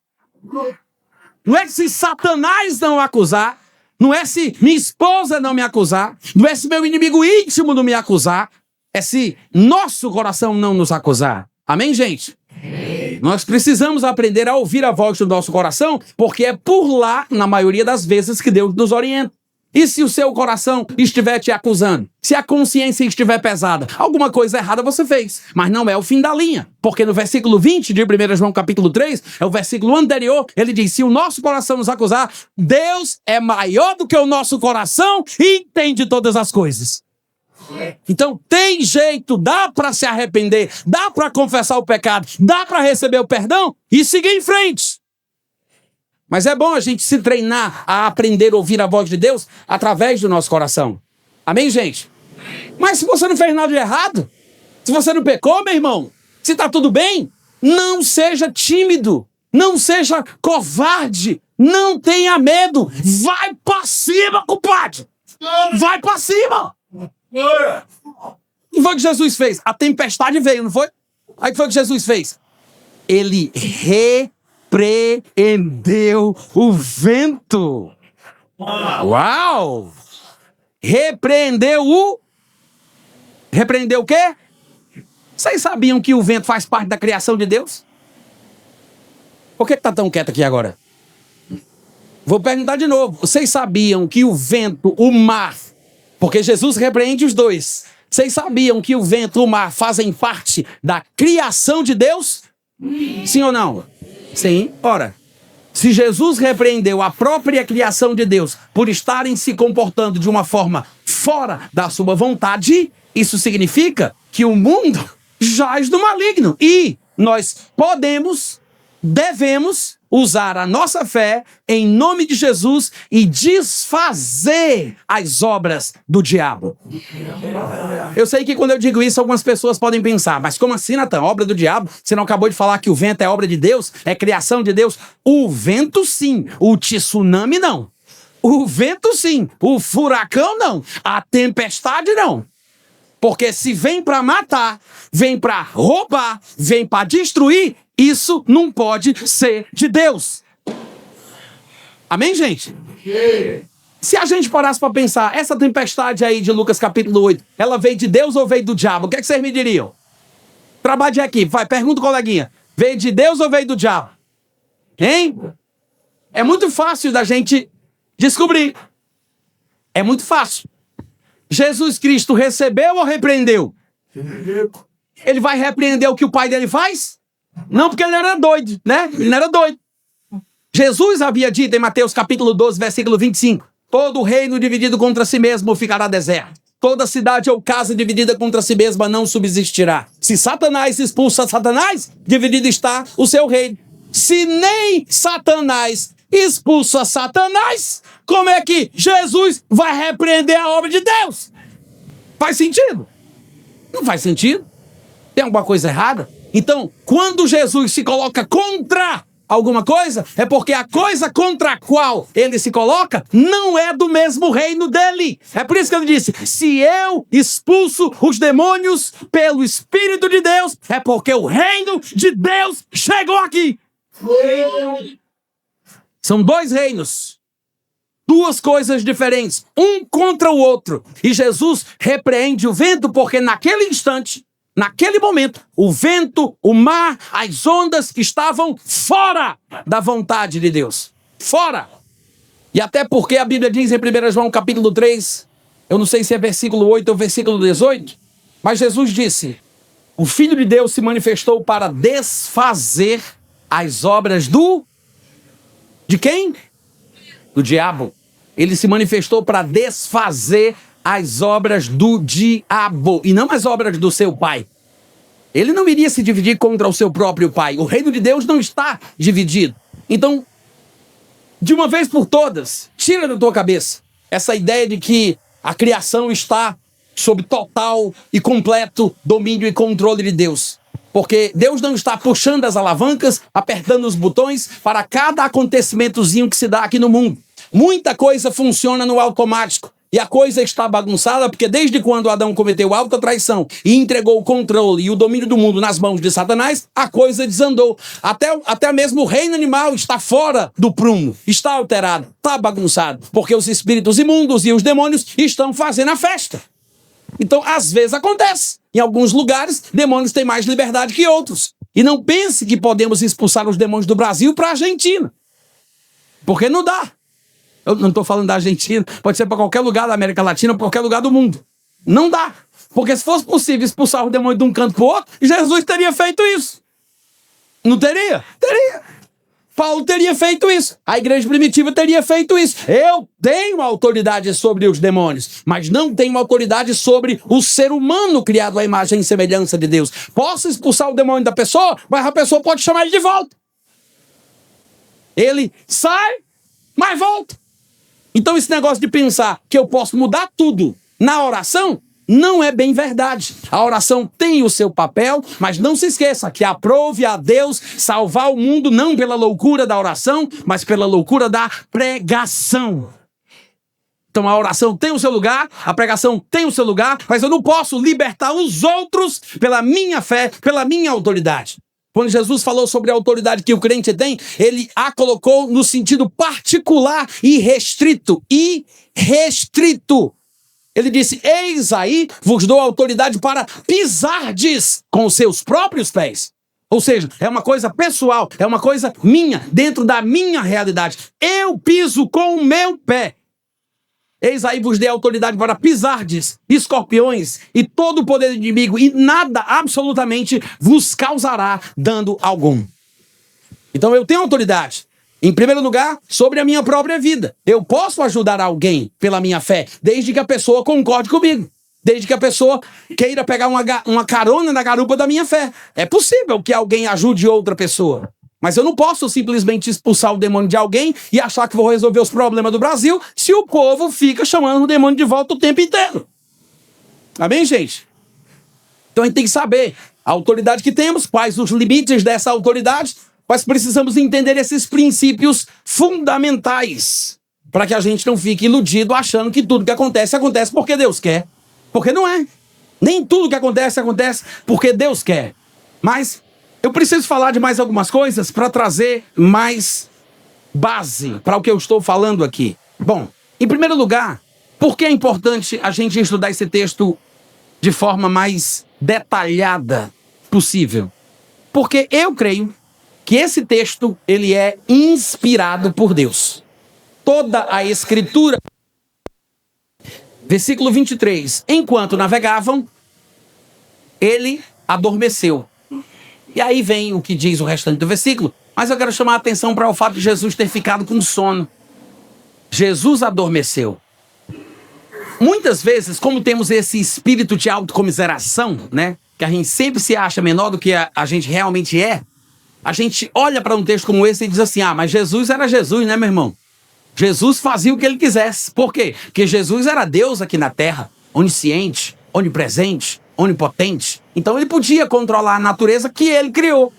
Não é se Satanás não acusar, não é se minha esposa não me acusar, não é se meu inimigo íntimo não me acusar, é se nosso coração não nos acusar. Amém, gente? Nós precisamos aprender a ouvir a voz do nosso coração, porque é por lá, na maioria das vezes, que Deus nos orienta. E se o seu coração estiver te acusando, se a consciência estiver pesada, alguma coisa errada você fez, mas não é o fim da linha, porque no versículo 20 de 1 João capítulo 3, é o versículo anterior, ele diz, se o nosso coração nos acusar, Deus é maior do que o nosso coração e entende todas as coisas. Então tem jeito, dá para se arrepender, dá para confessar o pecado, dá para receber o perdão e seguir em frente. Mas é bom a gente se treinar a aprender a ouvir a voz de Deus através do nosso coração. Amém, gente? Mas se você não fez nada de errado, se você não pecou, meu irmão, se está tudo bem, não seja tímido, não seja covarde, não tenha medo, vai para cima, compadre, vai para cima. O que foi que Jesus fez? A tempestade veio, não foi? Aí o que foi que Jesus fez? Ele repreendeu o vento. Uau! Repreendeu o quê? Vocês sabiam que o vento faz parte da criação de Deus? Por que tá tão quieto aqui agora? Vou perguntar de novo. Vocês sabiam que o vento, o mar, porque Jesus repreende os dois. Vocês sabiam que o vento e o mar fazem parte da criação de Deus? Sim ou não? Sim. Ora, se Jesus repreendeu a própria criação de Deus por estarem se comportando de uma forma fora da sua vontade, isso significa que o mundo jaz do maligno. E nós devemos usar a nossa fé em nome de Jesus e desfazer as obras do diabo. Eu sei que quando eu digo isso, algumas pessoas podem pensar, mas como assim, Natan? Obra do diabo? Você não acabou de falar que o vento é obra de Deus? É criação de Deus? O vento sim, o tsunami não. O vento sim, o furacão não, a tempestade não. Porque se vem para matar, vem para roubar, vem para destruir, isso não pode ser de Deus. Amém, gente? Se a gente parasse para pensar, essa tempestade aí de Lucas capítulo 8, ela veio de Deus ou veio do diabo? O que é que vocês me diriam? Trabalho de equipe, vai, pergunta, coleguinha. Veio de Deus ou veio do diabo? Hein? É muito fácil da gente descobrir. É muito fácil. Jesus Cristo recebeu ou repreendeu? Ele vai repreender o que o pai dele faz? Não, porque ele era doido, né? Ele não era doido. Jesus havia dito em Mateus capítulo 12, versículo 25, todo reino dividido contra si mesmo ficará deserto. Toda cidade ou casa dividida contra si mesma não subsistirá. Se Satanás expulsa Satanás, dividido está o seu reino. Se nem Satanás expulsa Satanás, como é que Jesus vai repreender a obra de Deus? Faz sentido? Não faz sentido. Tem alguma coisa errada? Então, quando Jesus se coloca contra alguma coisa, é porque a coisa contra a qual ele se coloca não é do mesmo reino dele. É por isso que ele disse, se eu expulso os demônios pelo Espírito de Deus, é porque o reino de Deus chegou aqui. São dois reinos, duas coisas diferentes, um contra o outro. E Jesus repreende o vento porque naquele instante, naquele momento, o vento, o mar, as ondas estavam fora da vontade de Deus. Fora. E até porque a Bíblia diz em 1 João capítulo 3, eu não sei se é versículo 8 ou versículo 18, mas Jesus disse, o Filho de Deus se manifestou para desfazer as obras de quem? Do diabo. Ele se manifestou para desfazer as obras do diabo e não as obras do seu pai. Ele não iria se dividir contra o seu próprio pai. O reino de Deus não está dividido. Então, de uma vez por todas, tira da tua cabeça essa ideia de que a criação está sob total e completo domínio e controle de Deus. Porque Deus não está puxando as alavancas, apertando os botões para cada acontecimentozinho que se dá aqui no mundo. Muita coisa funciona no automático. E a coisa está bagunçada porque desde quando Adão cometeu alta traição e entregou o controle e o domínio do mundo nas mãos de Satanás, a coisa desandou. Até mesmo o reino animal está fora do prumo, está alterado, está bagunçado. Porque os espíritos imundos e os demônios estão fazendo a festa. Então, às vezes acontece. Em alguns lugares, demônios têm mais liberdade que outros. E não pense que podemos expulsar os demônios do Brasil para a Argentina. Porque não dá. Eu não estou falando da Argentina, pode ser para qualquer lugar da América Latina, para qualquer lugar do mundo. Não dá. Porque se fosse possível expulsar o demônio de um canto para o outro, Jesus teria feito isso. Não teria? Teria. Paulo teria feito isso. A igreja primitiva teria feito isso. Eu tenho autoridade sobre os demônios, mas não tenho autoridade sobre o ser humano criado à imagem e semelhança de Deus. Posso expulsar o demônio da pessoa, mas a pessoa pode chamar ele de volta. Ele sai, mas volta. Então esse negócio de pensar que eu posso mudar tudo na oração não é bem verdade. A oração tem o seu papel, mas não se esqueça que aprove a Deus salvar o mundo não pela loucura da oração, mas pela loucura da pregação. Então a oração tem o seu lugar, a pregação tem o seu lugar, mas eu não posso libertar os outros pela minha fé, pela minha autoridade. Quando Jesus falou sobre a autoridade que o crente tem, ele a colocou no sentido particular e restrito. E restrito. Ele disse, eis aí, vos dou autoridade para pisardes com os seus próprios pés. Ou seja, é uma coisa pessoal, é uma coisa minha, dentro da minha realidade. Eu piso com o meu pé. Eis aí vos dei autoridade para pisardes escorpiões e todo o poder do inimigo, e nada absolutamente vos causará dano algum. Então eu tenho autoridade. Em primeiro lugar, sobre a minha própria vida. Eu posso ajudar alguém pela minha fé, desde que a pessoa concorde comigo. desde que a pessoa queira pegar uma carona na garupa da minha fé. É possível que alguém ajude outra pessoa, mas eu não posso simplesmente expulsar o demônio de alguém e achar que vou resolver os problemas do Brasil se o povo fica chamando o demônio de volta o tempo inteiro. Amém, gente? Então a gente tem que saber a autoridade que temos, quais os limites dessa autoridade, mas precisamos entender esses princípios fundamentais para que a gente não fique iludido achando que tudo que acontece, acontece porque Deus quer. Porque não é. Nem tudo que acontece, acontece porque Deus quer. Mas eu preciso falar de mais algumas coisas para trazer mais base para o que eu estou falando aqui. Bom, em primeiro lugar, por que é importante a gente estudar esse texto de forma mais detalhada possível? Porque eu creio que esse texto, ele é inspirado por Deus. Toda a Escritura. Versículo 23. Enquanto navegavam, ele adormeceu. E aí vem o que diz o restante do versículo, mas eu quero chamar a atenção para o fato de Jesus ter ficado com sono. Jesus adormeceu. Muitas vezes, como temos esse espírito de autocomiseração, né, que a gente sempre se acha menor do que a gente realmente é, a gente olha para um texto como esse e diz assim, mas Jesus era Jesus, né, meu irmão? Jesus fazia o que ele quisesse. Por quê? Porque Jesus era Deus aqui na terra, onisciente, onipresente, onipotente. Então ele podia controlar a natureza que ele criou.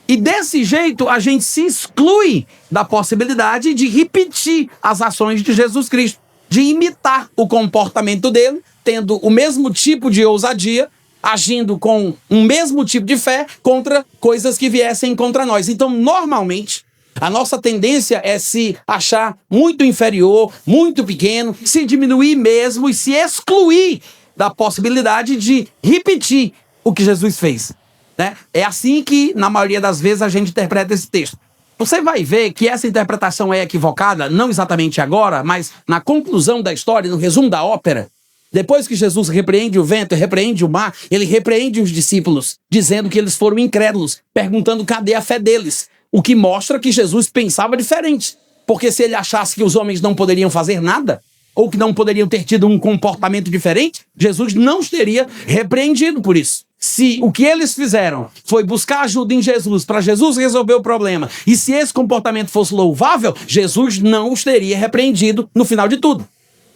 E desse jeito a gente se exclui da possibilidade de repetir as ações de Jesus Cristo, de imitar o comportamento dele, tendo o mesmo tipo de ousadia, agindo com o mesmo tipo de fé contra coisas que viessem contra nós. Então, normalmente, a nossa tendência é se achar muito inferior, muito pequeno, se diminuir mesmo e se excluir da possibilidade de repetir o que Jesus fez, né? É assim que, na maioria das vezes, a gente interpreta esse texto. Você vai ver que essa interpretação é equivocada, não exatamente agora, mas na conclusão da história, no resumo da ópera. Depois que Jesus repreende o vento e repreende o mar, ele repreende os discípulos, dizendo que eles foram incrédulos, perguntando cadê a fé deles. O que mostra que Jesus pensava diferente. Porque se ele achasse que os homens não poderiam fazer nada, ou que não poderiam ter tido um comportamento diferente, Jesus não os teria repreendido por isso. Se o que eles fizeram foi buscar ajuda em Jesus, para Jesus resolver o problema, e se esse comportamento fosse louvável, Jesus não os teria repreendido no final de tudo.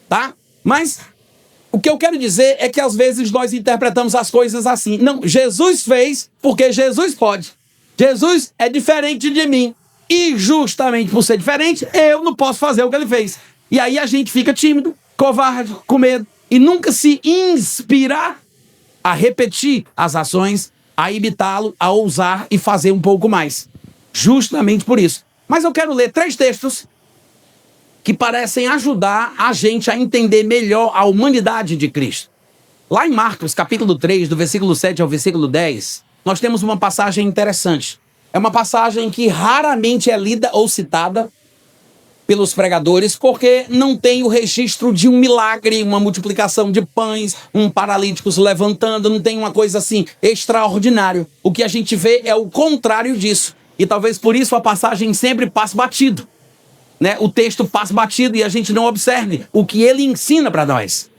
Tá? Mas o que eu quero dizer é que às vezes nós interpretamos as coisas assim. Não, Jesus fez porque Jesus pode. Jesus é diferente de mim. E justamente por ser diferente, eu não posso fazer o que ele fez. E aí a gente fica tímido, covarde, com medo. E nunca se inspirar a repetir as ações, a imitá-lo, a ousar e fazer um pouco mais. Justamente por isso. Mas eu quero ler 3 textos que parecem ajudar a gente a entender melhor a humanidade de Cristo. Lá em Marcos, capítulo 3, do versículo 7 ao versículo 10, nós temos uma passagem interessante. É uma passagem que raramente é lida ou citada pelos pregadores, porque não tem o registro de um milagre, uma multiplicação de pães, um paralítico se levantando, não tem uma coisa assim extraordinária. O que a gente vê é o contrário disso. E talvez por isso a passagem sempre passe batido, né? O texto passa batido e a gente não observe o que ele ensina para nós.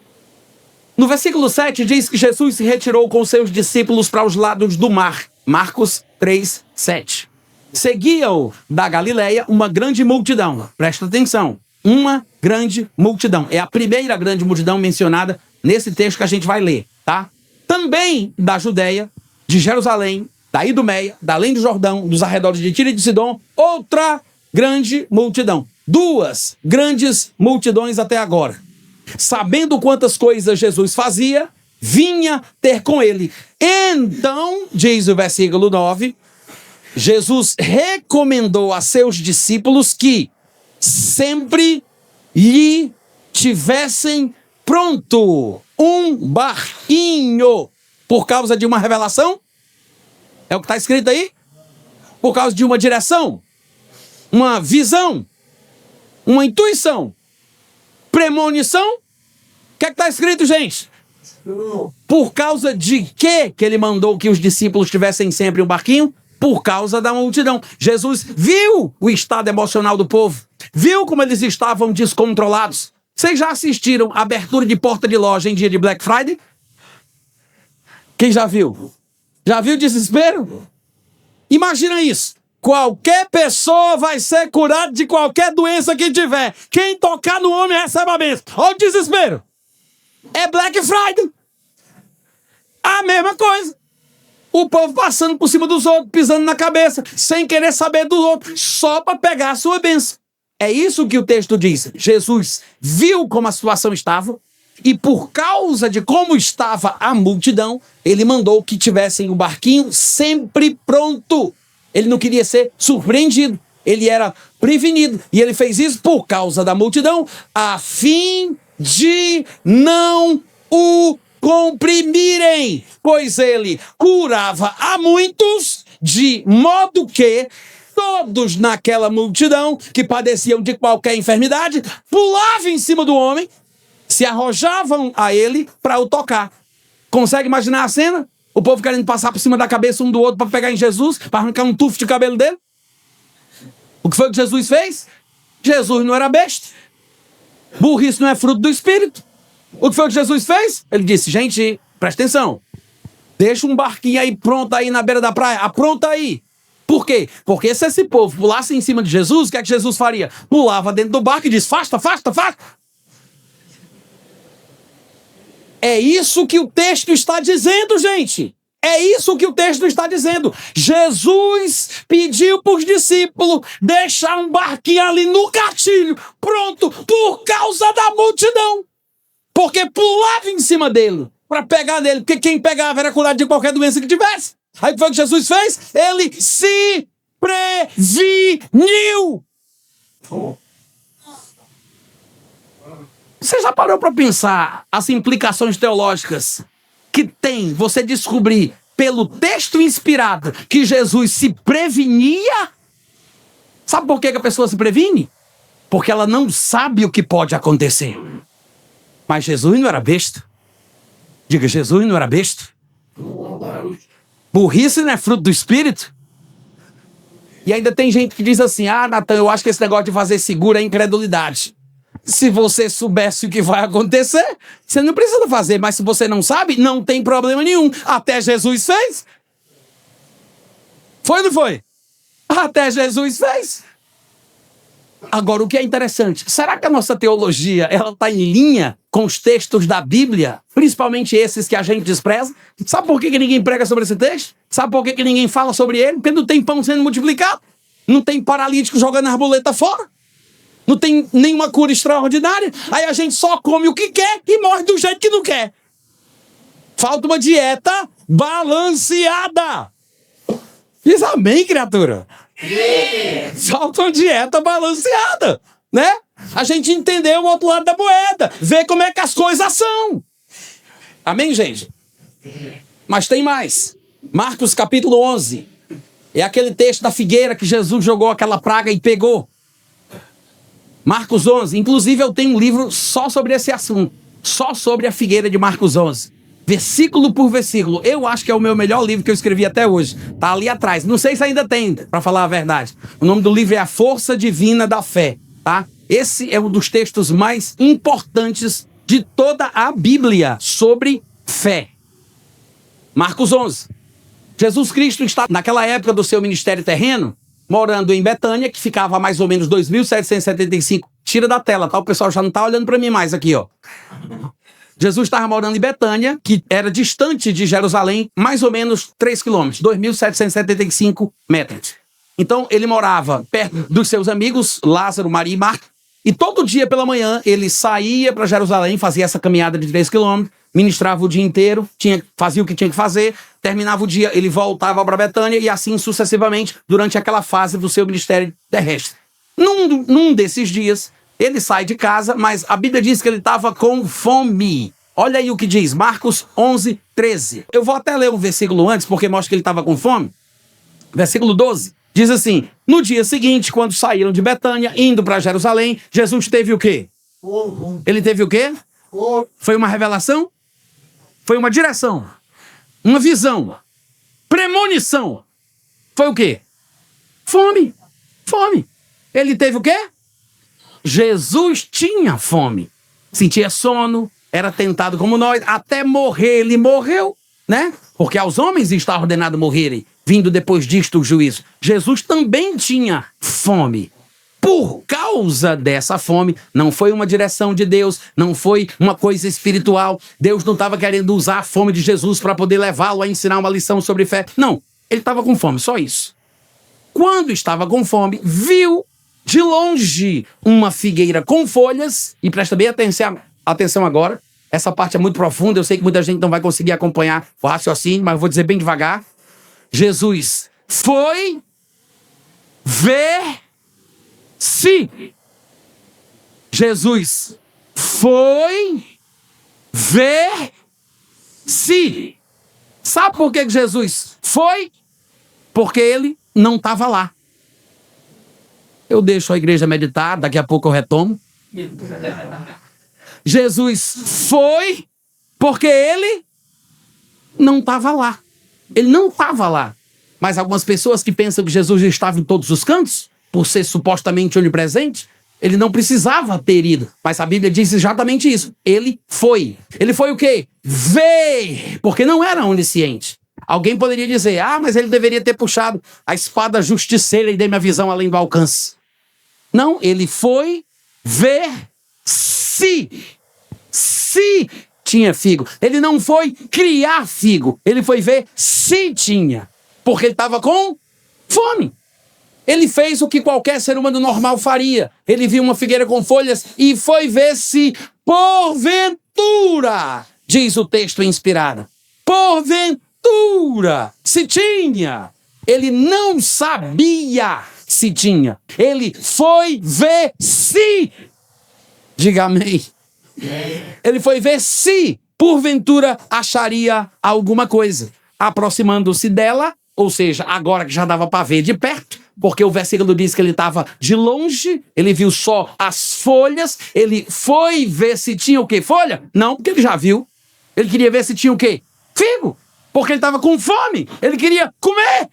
No versículo 7 diz que Jesus se retirou com seus discípulos para os lados do mar. Marcos 3, 7. Seguia-o da Galileia uma grande multidão. Presta atenção. Uma grande multidão. É a primeira grande multidão mencionada nesse texto que a gente vai ler, tá? Também da Judeia, de Jerusalém, da Idumeia, da além do Jordão, dos arredores de Tiro e de Sidom, outra grande multidão. 2 grandes multidões até agora. Sabendo quantas coisas Jesus fazia, vinha ter com ele. Então, diz o versículo 9, Jesus recomendou a seus discípulos que sempre lhe tivessem pronto um barquinho. Por causa de uma revelação? É o que está escrito aí? Por causa de uma direção? Uma visão? Uma intuição? Premonição? O que é que está escrito, gente? Por causa de que ele mandou que os discípulos tivessem sempre um barquinho? Por causa da multidão. Jesus viu o estado emocional do povo. Viu como eles estavam descontrolados. Vocês já assistiram a abertura de porta de loja em dia de Black Friday? Quem já viu? Já viu o desespero? Imagina isso. Qualquer pessoa vai ser curada de qualquer doença que tiver. Quem tocar no homem recebe a bênção. Olha o desespero. É Black Friday. A mesma coisa. O povo passando por cima dos outros, pisando na cabeça, sem querer saber do outro, só para pegar a sua bênção. É isso que o texto diz. Jesus viu como a situação estava e por causa de como estava a multidão, ele mandou que tivessem o barquinho sempre pronto. Ele não queria ser surpreendido. Ele era prevenido. E ele fez isso por causa da multidão, a fim de não o comprimirem, pois ele curava a muitos, de modo que todos naquela multidão que padeciam de qualquer enfermidade pulavam em cima do homem, se arrojavam a ele para o tocar. Consegue imaginar a cena? O povo querendo passar por cima da cabeça um do outro para pegar em Jesus, para arrancar um tufo de cabelo dele. O que foi que Jesus fez? Jesus não era besta. Burrice não é fruto do Espírito. O que foi que Jesus fez? Ele disse, gente, presta atenção. Deixa um barquinho aí pronto aí na beira da praia. Apronta aí. Por quê? Porque se esse povo pulasse em cima de Jesus, o que é que Jesus faria? Pulava dentro do barco e diz, afasta, afasta, afasta. É isso que o texto está dizendo, gente. É isso que o texto está dizendo. Jesus pediu para os discípulos deixar um barquinho ali no gatilho, pronto, por causa da multidão. Porque pulava em cima dele, para pegar nele, porque quem pegava era curado de qualquer doença que tivesse. Aí o que foi que Jesus fez? Ele se preveniu. Você já parou para pensar as implicações teológicas que tem você descobrir pelo texto inspirado que Jesus se prevenia? Sabe por que a pessoa se previne? Porque ela não sabe o que pode acontecer. Mas Jesus não era besta. Diga, Jesus não era besta. Burrice não é fruto do Espírito. E ainda tem gente que diz assim, Natan, eu acho que esse negócio de fazer seguro é incredulidade. Se você soubesse o que vai acontecer, você não precisa fazer. Mas se você não sabe, não tem problema nenhum. Até Jesus fez. Foi ou não foi? Até Jesus fez. Agora, o que é interessante, será que a nossa teologia ela está em linha com os textos da Bíblia? Principalmente esses que a gente despreza? Sabe por que ninguém prega sobre esse texto? Sabe por que ninguém fala sobre ele? Porque não tem pão sendo multiplicado. Não tem paralítico jogando a arboleta fora. Não tem nenhuma cura extraordinária. Aí a gente só come o que quer e morre do jeito que não quer. Falta uma dieta balanceada. Diz amém, criatura? Falta uma dieta balanceada, né? A gente entendeu o outro lado da moeda. Ver como é que as coisas são. Amém, gente? Mas tem mais. Marcos capítulo 11. É aquele texto da figueira que Jesus jogou aquela praga e pegou. Marcos 11, inclusive eu tenho um livro só sobre esse assunto, só sobre a figueira de Marcos 11, versículo por versículo. Eu acho que é o meu melhor livro que eu escrevi até hoje, tá ali atrás, não sei se ainda tem, para falar a verdade. O nome do livro é A Força Divina da Fé, tá? Esse é um dos textos mais importantes de toda a Bíblia sobre fé. Marcos 11. Jesus Cristo está naquela época do seu ministério terreno, morando em Betânia, que ficava a mais ou menos 2.775. Tira da tela, tá? O pessoal já não está olhando para mim mais aqui, ó. Jesus estava morando em Betânia, que era distante de Jerusalém, mais ou menos 3 quilômetros, 2.775 metros. Então, ele morava perto dos seus amigos, Lázaro, Maria e Marta, e todo dia pela manhã ele saía para Jerusalém, fazia essa caminhada de 3 quilômetros, ministrava o dia inteiro, fazia o que tinha que fazer, terminava o dia, ele voltava para Betânia e assim sucessivamente durante aquela fase do seu ministério terrestre. Num desses dias, ele sai de casa, mas a Bíblia diz que ele estava com fome. Olha aí o que diz, Marcos 11, 13. Eu vou até ler um versículo antes, porque mostra que ele estava com fome. Versículo 12, diz assim, no dia seguinte, quando saíram de Betânia, indo para Jerusalém, Jesus teve o quê? Ele teve o quê? Foi uma revelação? Foi uma direção? Uma visão? Premonição? Foi o quê? Fome. Fome. Ele teve o quê? Jesus tinha fome. Sentia sono, era tentado como nós, até morrer ele morreu. né? Porque aos homens está ordenado morrerem, vindo depois disto o juízo. Jesus também tinha fome. Por causa dessa fome, não foi uma direção de Deus, não foi uma coisa espiritual. Deus não estava querendo usar a fome de Jesus para poder levá-lo a ensinar uma lição sobre fé. Não, ele estava com fome, só isso. Quando estava com fome, viu de longe uma figueira com folhas, e presta bem atenção agora, essa parte é muito profunda, eu sei que muita gente não vai conseguir acompanhar o raciocínio, mas eu vou dizer bem devagar. Jesus foi ver se. Jesus foi ver se. Sabe por que Jesus foi? Porque ele não estava lá. Eu deixo a igreja meditar, daqui a pouco eu retomo. Jesus foi porque ele não estava lá. Ele não estava lá. Mas algumas pessoas que pensam que Jesus estava em todos os cantos, por ser supostamente onipresente, ele não precisava ter ido. Mas a Bíblia diz exatamente isso. Ele foi. Ele foi o quê? Ver. Porque não era onisciente. Alguém poderia dizer, mas ele deveria ter puxado a espada justiceira e dei minha visão além do alcance. Não, ele foi ver se tinha figo. Ele não foi criar figo. Ele foi ver se tinha. Porque ele estava com fome. Ele fez o que qualquer ser humano normal faria. Ele viu uma figueira com folhas e foi ver se, porventura, diz o texto inspirado, porventura, se tinha. Ele não sabia se tinha. Ele foi ver se. Diga amém. Ele foi ver se, porventura, acharia alguma coisa. Aproximando-se dela, ou seja, agora que já dava para ver de perto, porque o versículo diz que ele estava de longe, ele viu só as folhas, ele foi ver se tinha o quê? Folha? Não, porque ele já viu. Ele queria ver se tinha o quê? Figo. Porque ele estava com fome. Ele queria comer.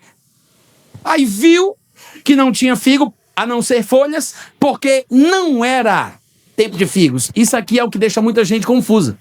Aí viu que não tinha figo, a não ser folhas, porque não era tempo de figos. Isso aqui é o que deixa muita gente confusa.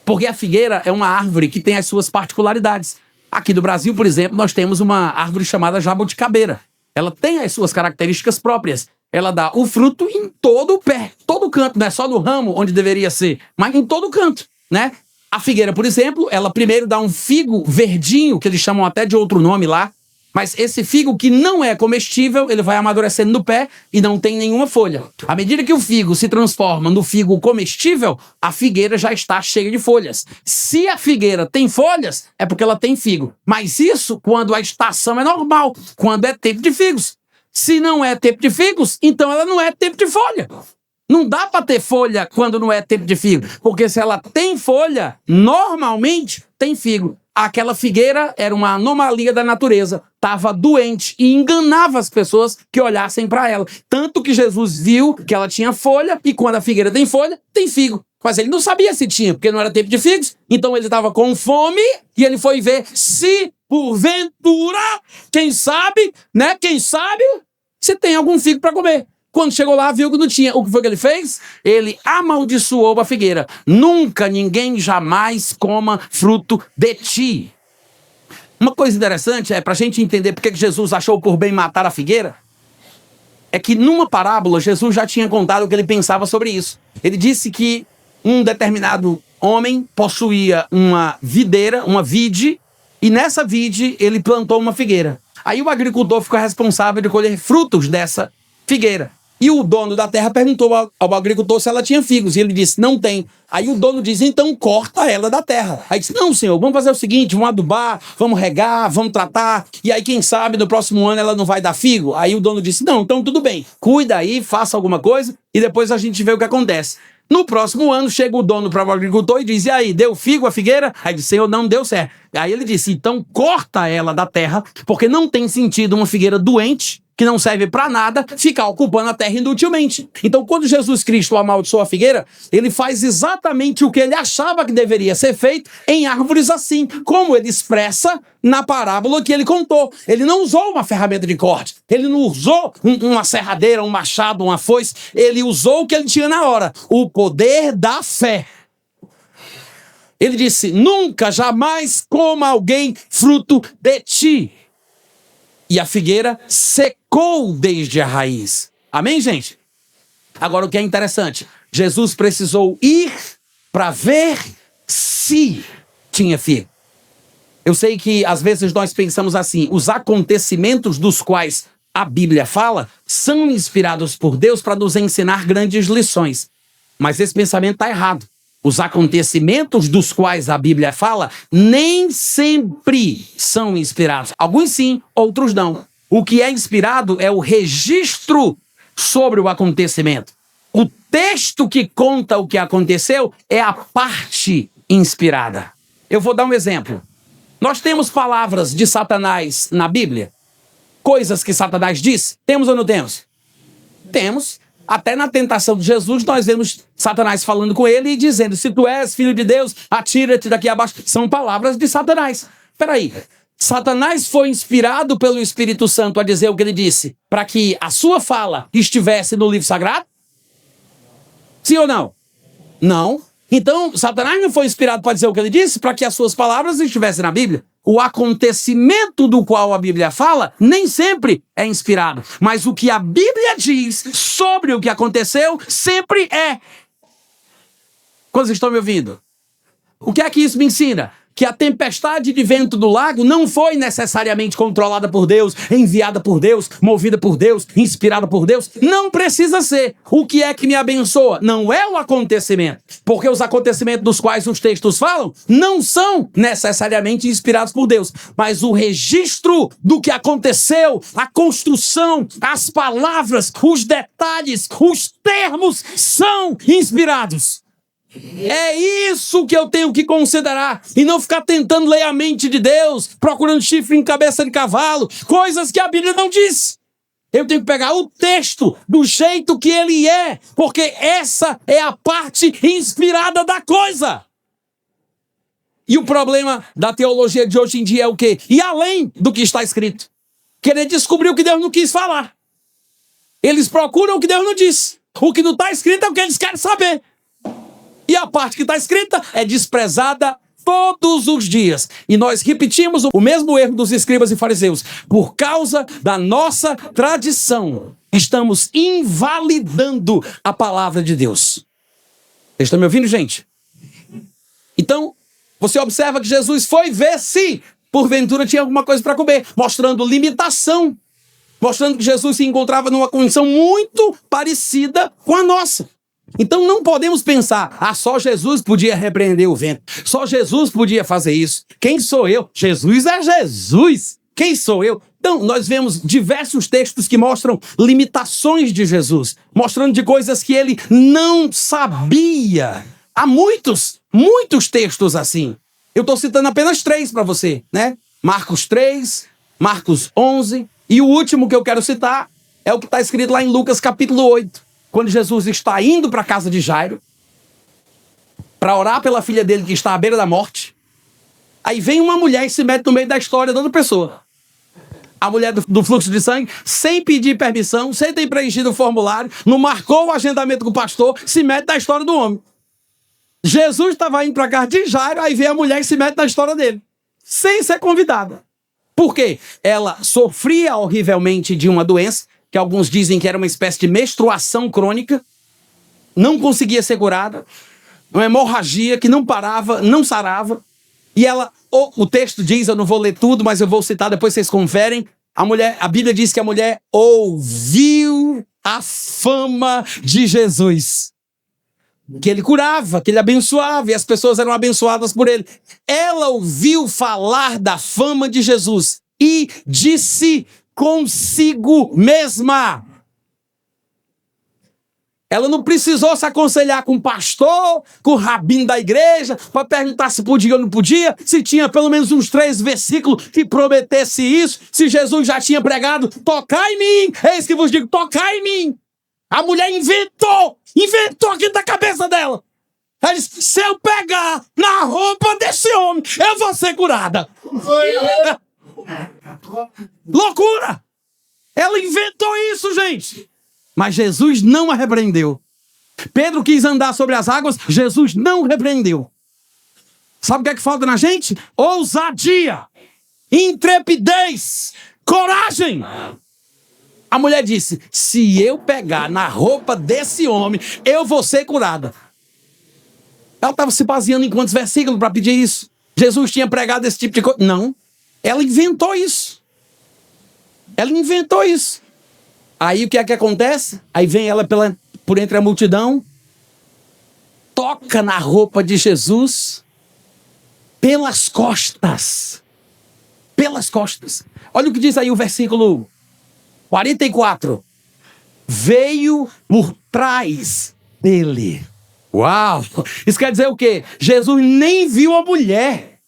Porque a figueira é uma árvore que tem as suas particularidades. Aqui do Brasil, por exemplo, nós temos uma árvore chamada jabuticabeira. Ela tem as suas características próprias. Ela dá o fruto em todo o pé, todo o canto, não é só no ramo onde deveria ser, mas em todo o canto, né? A figueira, por exemplo, ela primeiro dá um figo verdinho, que eles chamam até de outro nome lá, mas esse figo que não é comestível, ele vai amadurecendo no pé e não tem nenhuma folha. À medida que o figo se transforma no figo comestível, a figueira já está cheia de folhas. Se a figueira tem folhas, é porque ela tem figo. Mas isso quando a estação é normal, quando é tempo de figos. Se não é tempo de figos, então ela não é tempo de folha. Não dá para ter folha quando não é tempo de figo, porque se ela tem folha, normalmente tem figo. Aquela figueira era uma anomalia da natureza, estava doente e enganava as pessoas que olhassem para ela. Tanto que Jesus viu que ela tinha folha e quando a figueira tem folha, tem figo. Mas ele não sabia se tinha, porque não era tempo de figos. Então ele estava com fome e ele foi ver se, porventura, quem sabe, se tem algum figo para comer. Quando chegou lá, viu que não tinha. O que foi que ele fez? Ele amaldiçoou a figueira. Nunca ninguém jamais coma fruto de ti. Uma coisa interessante para a gente entender por que Jesus achou por bem matar a figueira, é que numa parábola Jesus já tinha contado o que ele pensava sobre isso. Ele disse que um determinado homem possuía uma videira, uma vide, e nessa vide ele plantou uma figueira. Aí o agricultor ficou responsável de colher frutos dessa figueira. E o dono da terra perguntou ao agricultor se ela tinha figos. E ele disse, não tem. Aí o dono diz, então corta ela da terra. Aí disse, não senhor, vamos fazer o seguinte, vamos adubar, vamos regar, vamos tratar. E aí quem sabe no próximo ano ela não vai dar figo? Aí o dono disse, não, então tudo bem. Cuida aí, faça alguma coisa e depois a gente vê o que acontece. No próximo ano chega o dono para o agricultor e diz, e aí, deu figo a figueira? Aí disse, senhor, não deu certo. Aí ele disse, então corta ela da terra, porque não tem sentido uma figueira doente, que não serve para nada, ficar ocupando a terra inutilmente. Então, quando Jesus Cristo amaldiçoou a figueira, ele faz exatamente o que ele achava que deveria ser feito em árvores assim, como ele expressa na parábola que ele contou. Ele não usou uma ferramenta de corte, ele não usou uma serradeira, um machado, uma foice, ele usou o que ele tinha na hora, o poder da fé. Ele disse: nunca, jamais coma alguém fruto de ti. E a figueira secou desde a raiz. Amém, gente? Agora, o que é interessante, Jesus precisou ir para ver se tinha figo. Eu sei que às vezes nós pensamos assim: os acontecimentos dos quais a Bíblia fala são inspirados por Deus para nos ensinar grandes lições. Mas esse pensamento está errado. Os acontecimentos dos quais a Bíblia fala nem sempre são inspirados. Alguns sim, outros não. O que é inspirado é o registro sobre o acontecimento. O texto que conta o que aconteceu é a parte inspirada. Eu vou dar um exemplo. Nós temos palavras de Satanás na Bíblia? Coisas que Satanás disse? Temos ou não temos? Temos. Até na tentação de Jesus, nós vemos Satanás falando com ele e dizendo: se tu és filho de Deus, atira-te daqui abaixo. São palavras de Satanás. Espera aí. Satanás foi inspirado pelo Espírito Santo a dizer o que ele disse, para que a sua fala estivesse no livro sagrado? Sim ou não? Não. Então, Satanás não foi inspirado para dizer o que ele disse, para que as suas palavras estivessem na Bíblia. O acontecimento do qual a Bíblia fala nem sempre é inspirado. Mas o que a Bíblia diz sobre o que aconteceu sempre é. Quantos estão me ouvindo? O que é que isso me ensina? Que a tempestade de vento do lago não foi necessariamente controlada por Deus, enviada por Deus, movida por Deus, inspirada por Deus. Não precisa ser. O que é que me abençoa? Não é o acontecimento. Porque os acontecimentos dos quais os textos falam não são necessariamente inspirados por Deus. Mas o registro do que aconteceu, a construção, as palavras, os detalhes, os termos são inspirados. É isso que eu tenho que considerar e não ficar tentando ler a mente de Deus, procurando chifre em cabeça de cavalo, coisas que a Bíblia não diz. Eu tenho que pegar o texto do jeito que ele é, porque essa é a parte inspirada da coisa. E o problema da teologia de hoje em dia é o quê? E além do que está escrito, querer descobrir o que Deus não quis falar. Eles procuram o que Deus não disse. O que não está escrito é o que eles querem saber. E a parte que está escrita é desprezada todos os dias. E nós repetimos o mesmo erro dos escribas e fariseus. Por causa da nossa tradição, estamos invalidando a palavra de Deus. Vocês estão me ouvindo, gente? Então, você observa que Jesus foi ver se, porventura, tinha alguma coisa para comer, mostrando limitação. Mostrando que Jesus se encontrava numa condição muito parecida com a nossa. Então não podemos pensar: só Jesus podia repreender o vento, só Jesus podia fazer isso. Quem sou eu? Jesus é Jesus. Quem sou eu? Então nós vemos diversos textos que mostram limitações de Jesus, mostrando de coisas que ele não sabia. Há muitos textos assim. Eu estou citando apenas 3 para você, né? Marcos 3, Marcos 11, e o último que eu quero citar é o que está escrito lá em Lucas capítulo 8. Quando Jesus está indo para a casa de Jairo, para orar pela filha dele que está à beira da morte, aí vem uma mulher e se mete no meio da história da outra pessoa. A mulher do fluxo de sangue, sem pedir permissão, sem ter preenchido o formulário, não marcou o agendamento com o pastor, se mete na história do homem. Jesus estava indo para a casa de Jairo, aí vem a mulher e se mete na história dele, sem ser convidada. Por quê? Ela sofria horrivelmente de uma doença, que alguns dizem que era uma espécie de menstruação crônica, não conseguia ser curada, uma hemorragia que não parava, não sarava, e ela, o texto diz, eu não vou ler tudo, mas eu vou citar, depois vocês conferem, a Bíblia diz que a mulher ouviu a fama de Jesus, que ele curava, que ele abençoava, e as pessoas eram abençoadas por ele. Ela ouviu falar da fama de Jesus e disse consigo mesma. Ela não precisou se aconselhar com o pastor, com o rabino da igreja, para perguntar se podia ou não podia, se tinha pelo menos uns 3 versículos que prometesse isso, se Jesus já tinha pregado: tocai em mim, eis que vos digo, tocai em mim. A mulher inventou aqui da cabeça dela. Ela disse: se eu pegar na roupa desse homem, eu vou ser curada. Loucura! Ela inventou isso, gente. Mas Jesus não a repreendeu. Pedro quis andar sobre as águas, Jesus não repreendeu. Sabe o que é que falta na gente? Ousadia, intrepidez, coragem. A mulher disse, se eu pegar na roupa desse homem, eu vou ser curada. Ela estava se baseando em quantos versículos para pedir isso? Jesus tinha pregado esse tipo de coisa? Não. Ela inventou isso. Ela inventou isso. Aí o que é que acontece? Aí vem ela por entre a multidão, toca na roupa de Jesus pelas costas. Pelas costas. Olha o que diz aí o versículo 44. Veio por trás dele. Uau! Isso quer dizer o quê? Jesus nem viu a mulher.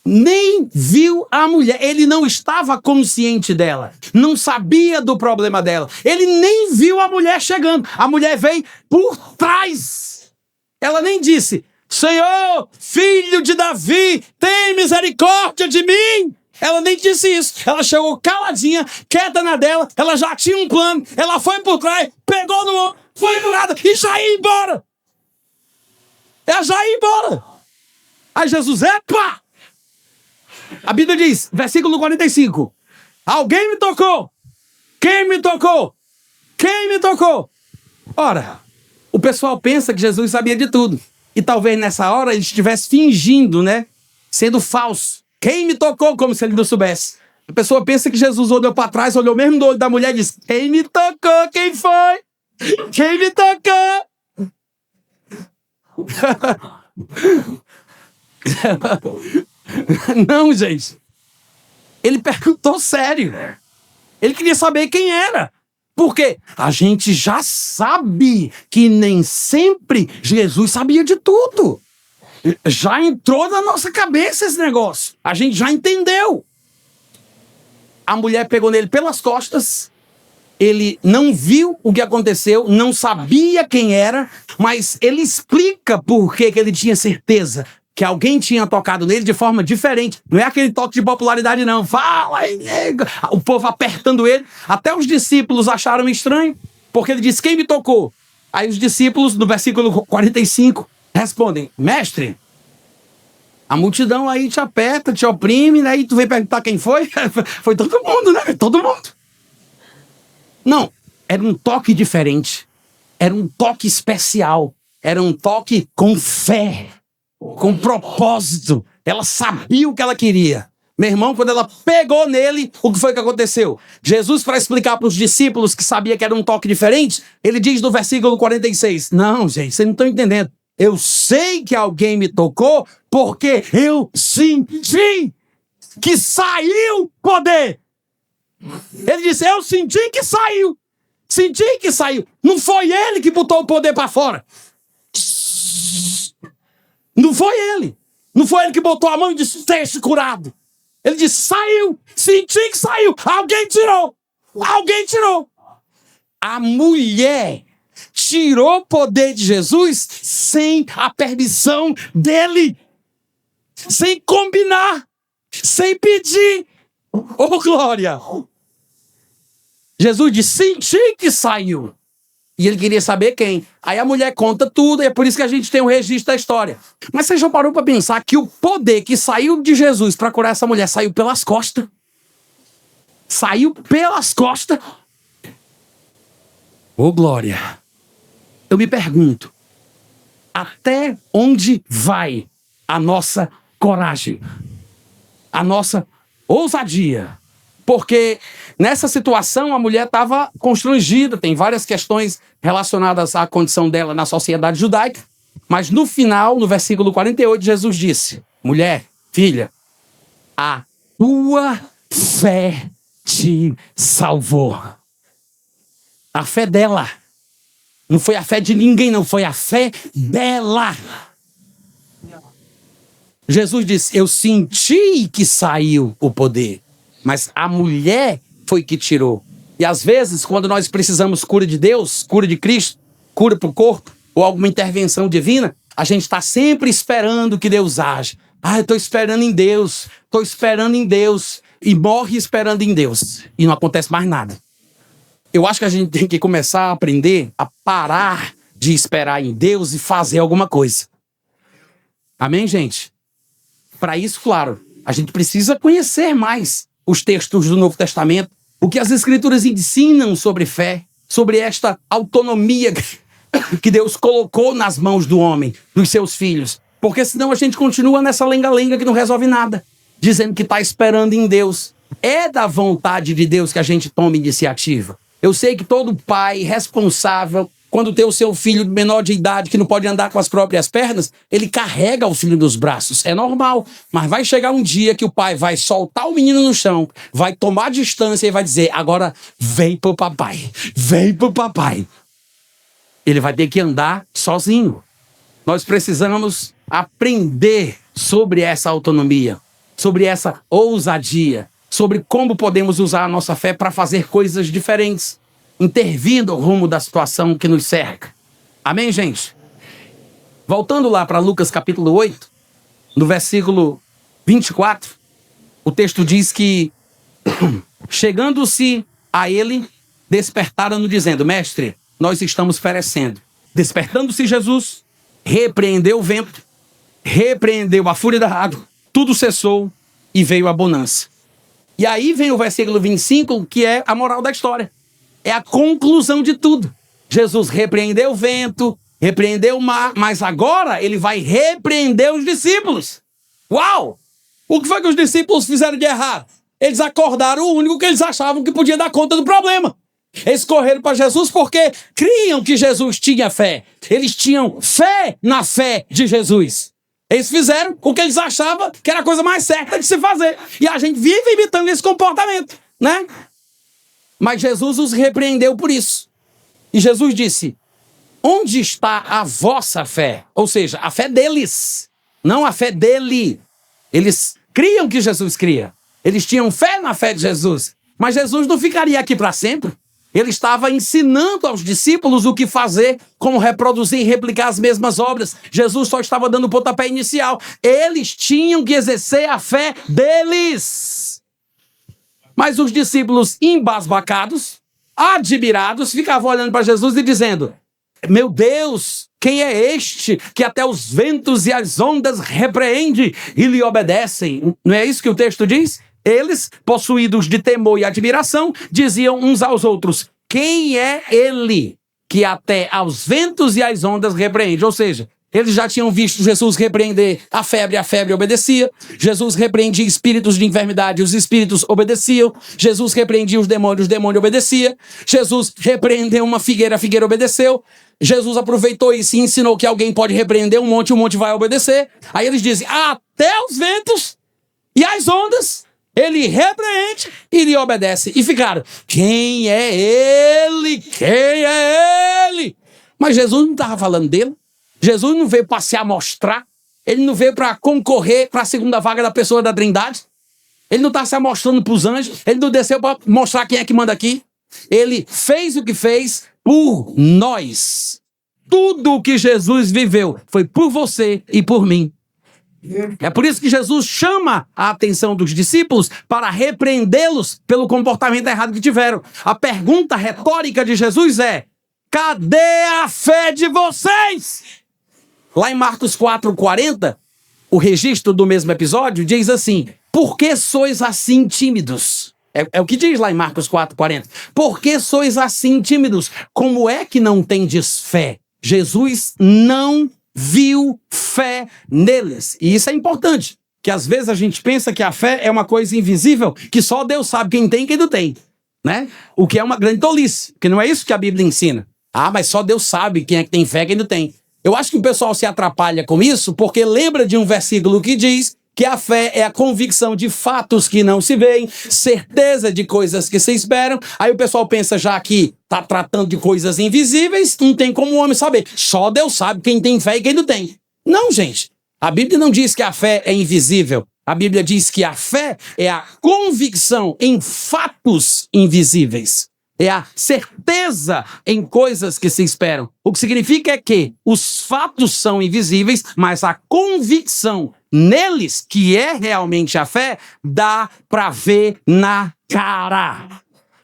Nem viu a mulher. Ele não estava consciente dela. Não sabia do problema dela. Ele nem viu a mulher chegando. A mulher veio por trás. Ela nem disse, Senhor, filho de Davi, tem misericórdia de mim. Ela nem disse isso. Ela chegou caladinha, quieta na dela. Ela já tinha um plano. Ela foi por trás, pegou no ombro, foi curada e já ia embora. Ela já ia embora. Aí Jesus, epa! A Bíblia diz, versículo 45. Alguém me tocou. Quem me tocou? Quem me tocou? Ora, o pessoal pensa que Jesus sabia de tudo. E talvez nessa hora ele estivesse fingindo, né? Sendo falso. Quem me tocou? Como se ele não soubesse. A pessoa pensa que Jesus olhou para trás, olhou mesmo no olho da mulher e disse, quem me tocou? Quem foi? Quem me tocou? Não, gente. Ele perguntou sério. Ele queria saber quem era. Porque a gente já sabe que nem sempre Jesus sabia de tudo. Já entrou na nossa cabeça esse negócio. A gente já entendeu. A mulher pegou nele pelas costas. Ele não viu o que aconteceu, não sabia quem era, mas ele explica por que ele tinha certeza que alguém tinha tocado nele de forma diferente. Não é aquele toque de popularidade, não. Fala aí, nego. O povo apertando ele. Até os discípulos acharam estranho, porque ele disse, quem me tocou? Aí os discípulos, no versículo 45, respondem, mestre, a multidão aí te aperta, te oprime, né? E tu vem perguntar quem foi? Foi todo mundo, né? Todo mundo. Não, era um toque diferente. Era um toque especial. Era um toque com fé, com propósito. Ela sabia o que ela queria. Meu irmão, quando ela pegou nele, o que foi que aconteceu? Jesus, para explicar para os discípulos que sabia que era um toque diferente, ele diz no versículo 46, não, gente, vocês não estão entendendo. Eu sei que alguém me tocou porque eu senti que saiu poder. Ele disse, eu senti que saiu. Senti que saiu. Não foi ele que botou o poder para fora. Não foi ele. Não foi ele que botou a mão e disse, esteja curado. Ele disse, saiu. Senti que saiu. Alguém tirou. Alguém tirou. A mulher tirou o poder de Jesus sem a permissão dele. Sem combinar. Sem pedir. Oh, glória. Jesus disse, senti que saiu. E ele queria saber quem. Aí a mulher conta tudo, e é por isso que a gente tem o registro da história. Mas você já parou para pensar que o poder que saiu de Jesus para curar essa mulher saiu pelas costas? Saiu pelas costas? Ô, glória. Eu me pergunto, até onde vai a nossa coragem? A nossa ousadia? Porque nessa situação a mulher estava constrangida, tem várias questões relacionadas à condição dela na sociedade judaica, mas no final, no versículo 48, Jesus disse, mulher, filha, a tua fé te salvou. A fé dela. Não foi a fé de ninguém, não, foi a fé dela. Jesus disse, eu senti que saiu o poder. Mas a mulher foi que tirou. E às vezes, quando nós precisamos cura de Deus, cura de Cristo, cura para o corpo, ou alguma intervenção divina, a gente está sempre esperando que Deus age. Ah, eu estou esperando em Deus, estou esperando em Deus. E morre esperando em Deus. E não acontece mais nada. Eu acho que a gente tem que começar a aprender a parar de esperar em Deus e fazer alguma coisa. Amém, gente? para isso, claro, a gente precisa conhecer mais os textos do Novo Testamento, o que as Escrituras ensinam sobre fé, sobre esta autonomia que Deus colocou nas mãos do homem, dos seus filhos. Porque senão a gente continua nessa lenga-lenga que não resolve nada, dizendo que está esperando em Deus. É da vontade de Deus que a gente tome iniciativa. Eu sei que todo pai responsável, quando tem o seu filho menor de idade que não pode andar com as próprias pernas, ele carrega o filho nos braços. É normal, mas vai chegar um dia que o pai vai soltar o menino no chão, vai tomar distância e vai dizer, agora vem pro papai, vem pro papai. Ele vai ter que andar sozinho. Nós precisamos aprender sobre essa autonomia, sobre essa ousadia, sobre como podemos usar a nossa fé para fazer coisas diferentes, intervindo no rumo da situação que nos cerca. Amém, gente? Voltando lá para Lucas capítulo 8, no versículo 24, o texto diz que, chegando-se a ele, despertaram-no dizendo, mestre, nós estamos perecendo. Despertando-se Jesus, repreendeu o vento, repreendeu a fúria da água, tudo cessou e veio a bonança. E aí vem o versículo 25, que é a moral da história. É a conclusão de tudo. Jesus repreendeu o vento, repreendeu o mar, mas agora ele vai repreender os discípulos. Uau! O que foi que os discípulos fizeram de errado? Eles acordaram o único que eles achavam que podia dar conta do problema. Eles correram para Jesus porque criam que Jesus tinha fé. Eles tinham fé na fé de Jesus. Eles fizeram o que eles achavam que era a coisa mais certa de se fazer. E a gente vive imitando esse comportamento, né? Mas Jesus os repreendeu por isso. E Jesus disse, onde está a vossa fé? Ou seja, a fé deles, não a fé dele. Eles criam que Jesus cria. Eles tinham fé na fé de Jesus. Mas Jesus não ficaria aqui para sempre. Ele estava ensinando aos discípulos o que fazer, como reproduzir e replicar as mesmas obras. Jesus só estava dando o pontapé inicial. Eles tinham que exercer a fé deles. Mas os discípulos embasbacados, admirados, ficavam olhando para Jesus e dizendo, meu Deus, quem é este que até os ventos e as ondas repreende e lhe obedecem? Não é isso que o texto diz? Eles, possuídos de temor e admiração, diziam uns aos outros, quem é ele que até aos ventos e às ondas repreende? Ou seja, eles já tinham visto Jesus repreender a febre obedecia. Jesus repreendia espíritos de enfermidade, os espíritos obedeciam. Jesus repreendia os demônios obedeciam. Jesus repreendeu uma figueira, a figueira obedeceu. Jesus aproveitou isso e ensinou que alguém pode repreender um monte, o monte vai obedecer. Aí eles dizem, até os ventos e as ondas ele repreende e lhe obedece. E ficaram, quem é ele? Quem é ele? Mas Jesus não estava falando dele. Jesus não veio para se amostrar. Ele não veio para concorrer para a segunda vaga da pessoa da Trindade. Ele não está se amostrando para os anjos. Ele não desceu para mostrar quem é que manda aqui. Ele fez o que fez por nós. Tudo o que Jesus viveu foi por você e por mim. É por isso que Jesus chama a atenção dos discípulos para repreendê-los pelo comportamento errado que tiveram. A pergunta retórica de Jesus é, cadê a fé de vocês? Lá em Marcos 4:40, o registro do mesmo episódio diz assim, por que sois assim tímidos? É o que diz lá em Marcos 4:40. Por que sois assim tímidos? Como é que não tendes fé? Jesus não viu fé neles. E isso é importante, que às vezes a gente pensa que a fé é uma coisa invisível, que só Deus sabe quem tem e quem não tem, né? O que é uma grande tolice, porque não é isso que a Bíblia ensina. Mas só Deus sabe quem é que tem fé e quem não tem. Eu acho que o pessoal se atrapalha com isso, porque lembra de um versículo que diz que a fé é a convicção de fatos que não se veem, certeza de coisas que se esperam. Aí o pessoal pensa, já que está tratando de coisas invisíveis, não tem como o homem saber. Só Deus sabe quem tem fé e quem não tem. Não, gente. A Bíblia não diz que a fé é invisível. A Bíblia diz que a fé é a convicção em fatos invisíveis. É a certeza em coisas que se esperam. O que significa é que os fatos são invisíveis, mas a convicção neles, que é realmente a fé, dá para ver na cara.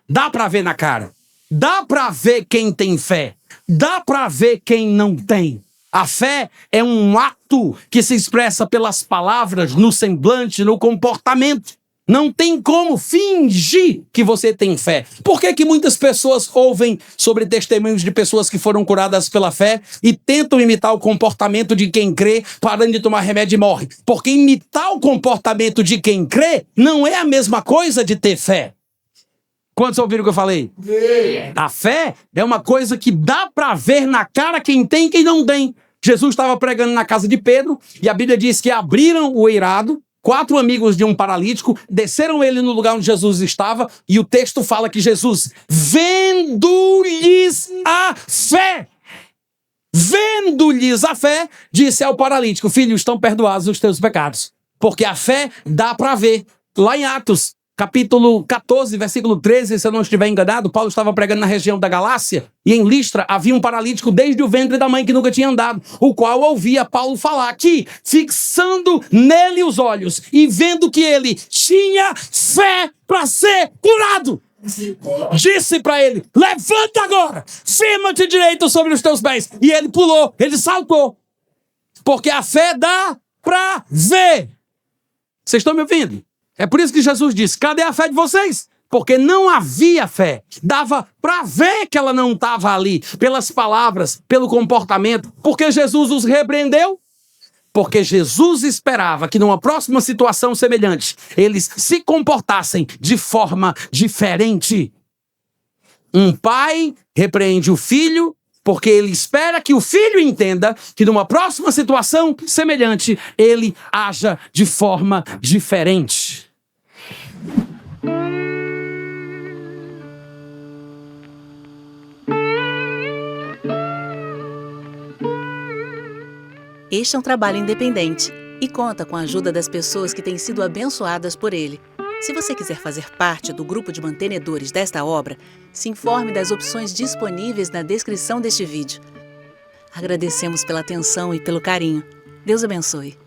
Dá para ver na cara. Dá para ver quem tem fé. Dá para ver quem não tem. A fé é um ato que se expressa pelas palavras, no semblante, no comportamento. Não tem como fingir que você tem fé. Por que que muitas pessoas ouvem sobre testemunhos de pessoas que foram curadas pela fé e tentam imitar o comportamento de quem crê, parando de tomar remédio e morre? Porque imitar o comportamento de quem crê não é a mesma coisa de ter fé. Quantos ouviram o que eu falei? A fé é uma coisa que dá para ver na cara quem tem e quem não tem. Jesus estava pregando na casa de Pedro e a Bíblia diz que abriram o eirado. 4 amigos de um paralítico desceram ele no lugar onde Jesus estava e o texto fala que Jesus, vendo-lhes a fé, disse ao paralítico: filho, estão perdoados os teus pecados. Porque a fé dá para ver. Lá em Atos, capítulo 14, versículo 13, se eu não estiver enganado, Paulo estava pregando na região da Galácia e em Listra havia um paralítico desde o ventre da mãe que nunca tinha andado, o qual ouvia Paulo falar que, fixando nele os olhos e vendo que ele tinha fé para ser curado, disse para ele: levanta agora, firma-te direito sobre os teus pés. E ele pulou, ele saltou, porque a fé dá para ver. Vocês estão me ouvindo? É por isso que Jesus disse: cadê a fé de vocês? Porque não havia fé. Dava para ver que ela não estava ali, pelas palavras, pelo comportamento. Porque Jesus os repreendeu? Porque Jesus esperava que numa próxima situação semelhante, eles se comportassem de forma diferente. Um pai repreende o filho porque ele espera que o filho entenda que numa próxima situação semelhante, ele haja de forma diferente. Este é um trabalho independente e conta com a ajuda das pessoas que têm sido abençoadas por ele. Se você quiser fazer parte do grupo de mantenedores desta obra, se informe das opções disponíveis na descrição deste vídeo. Agradecemos pela atenção e pelo carinho. Deus abençoe.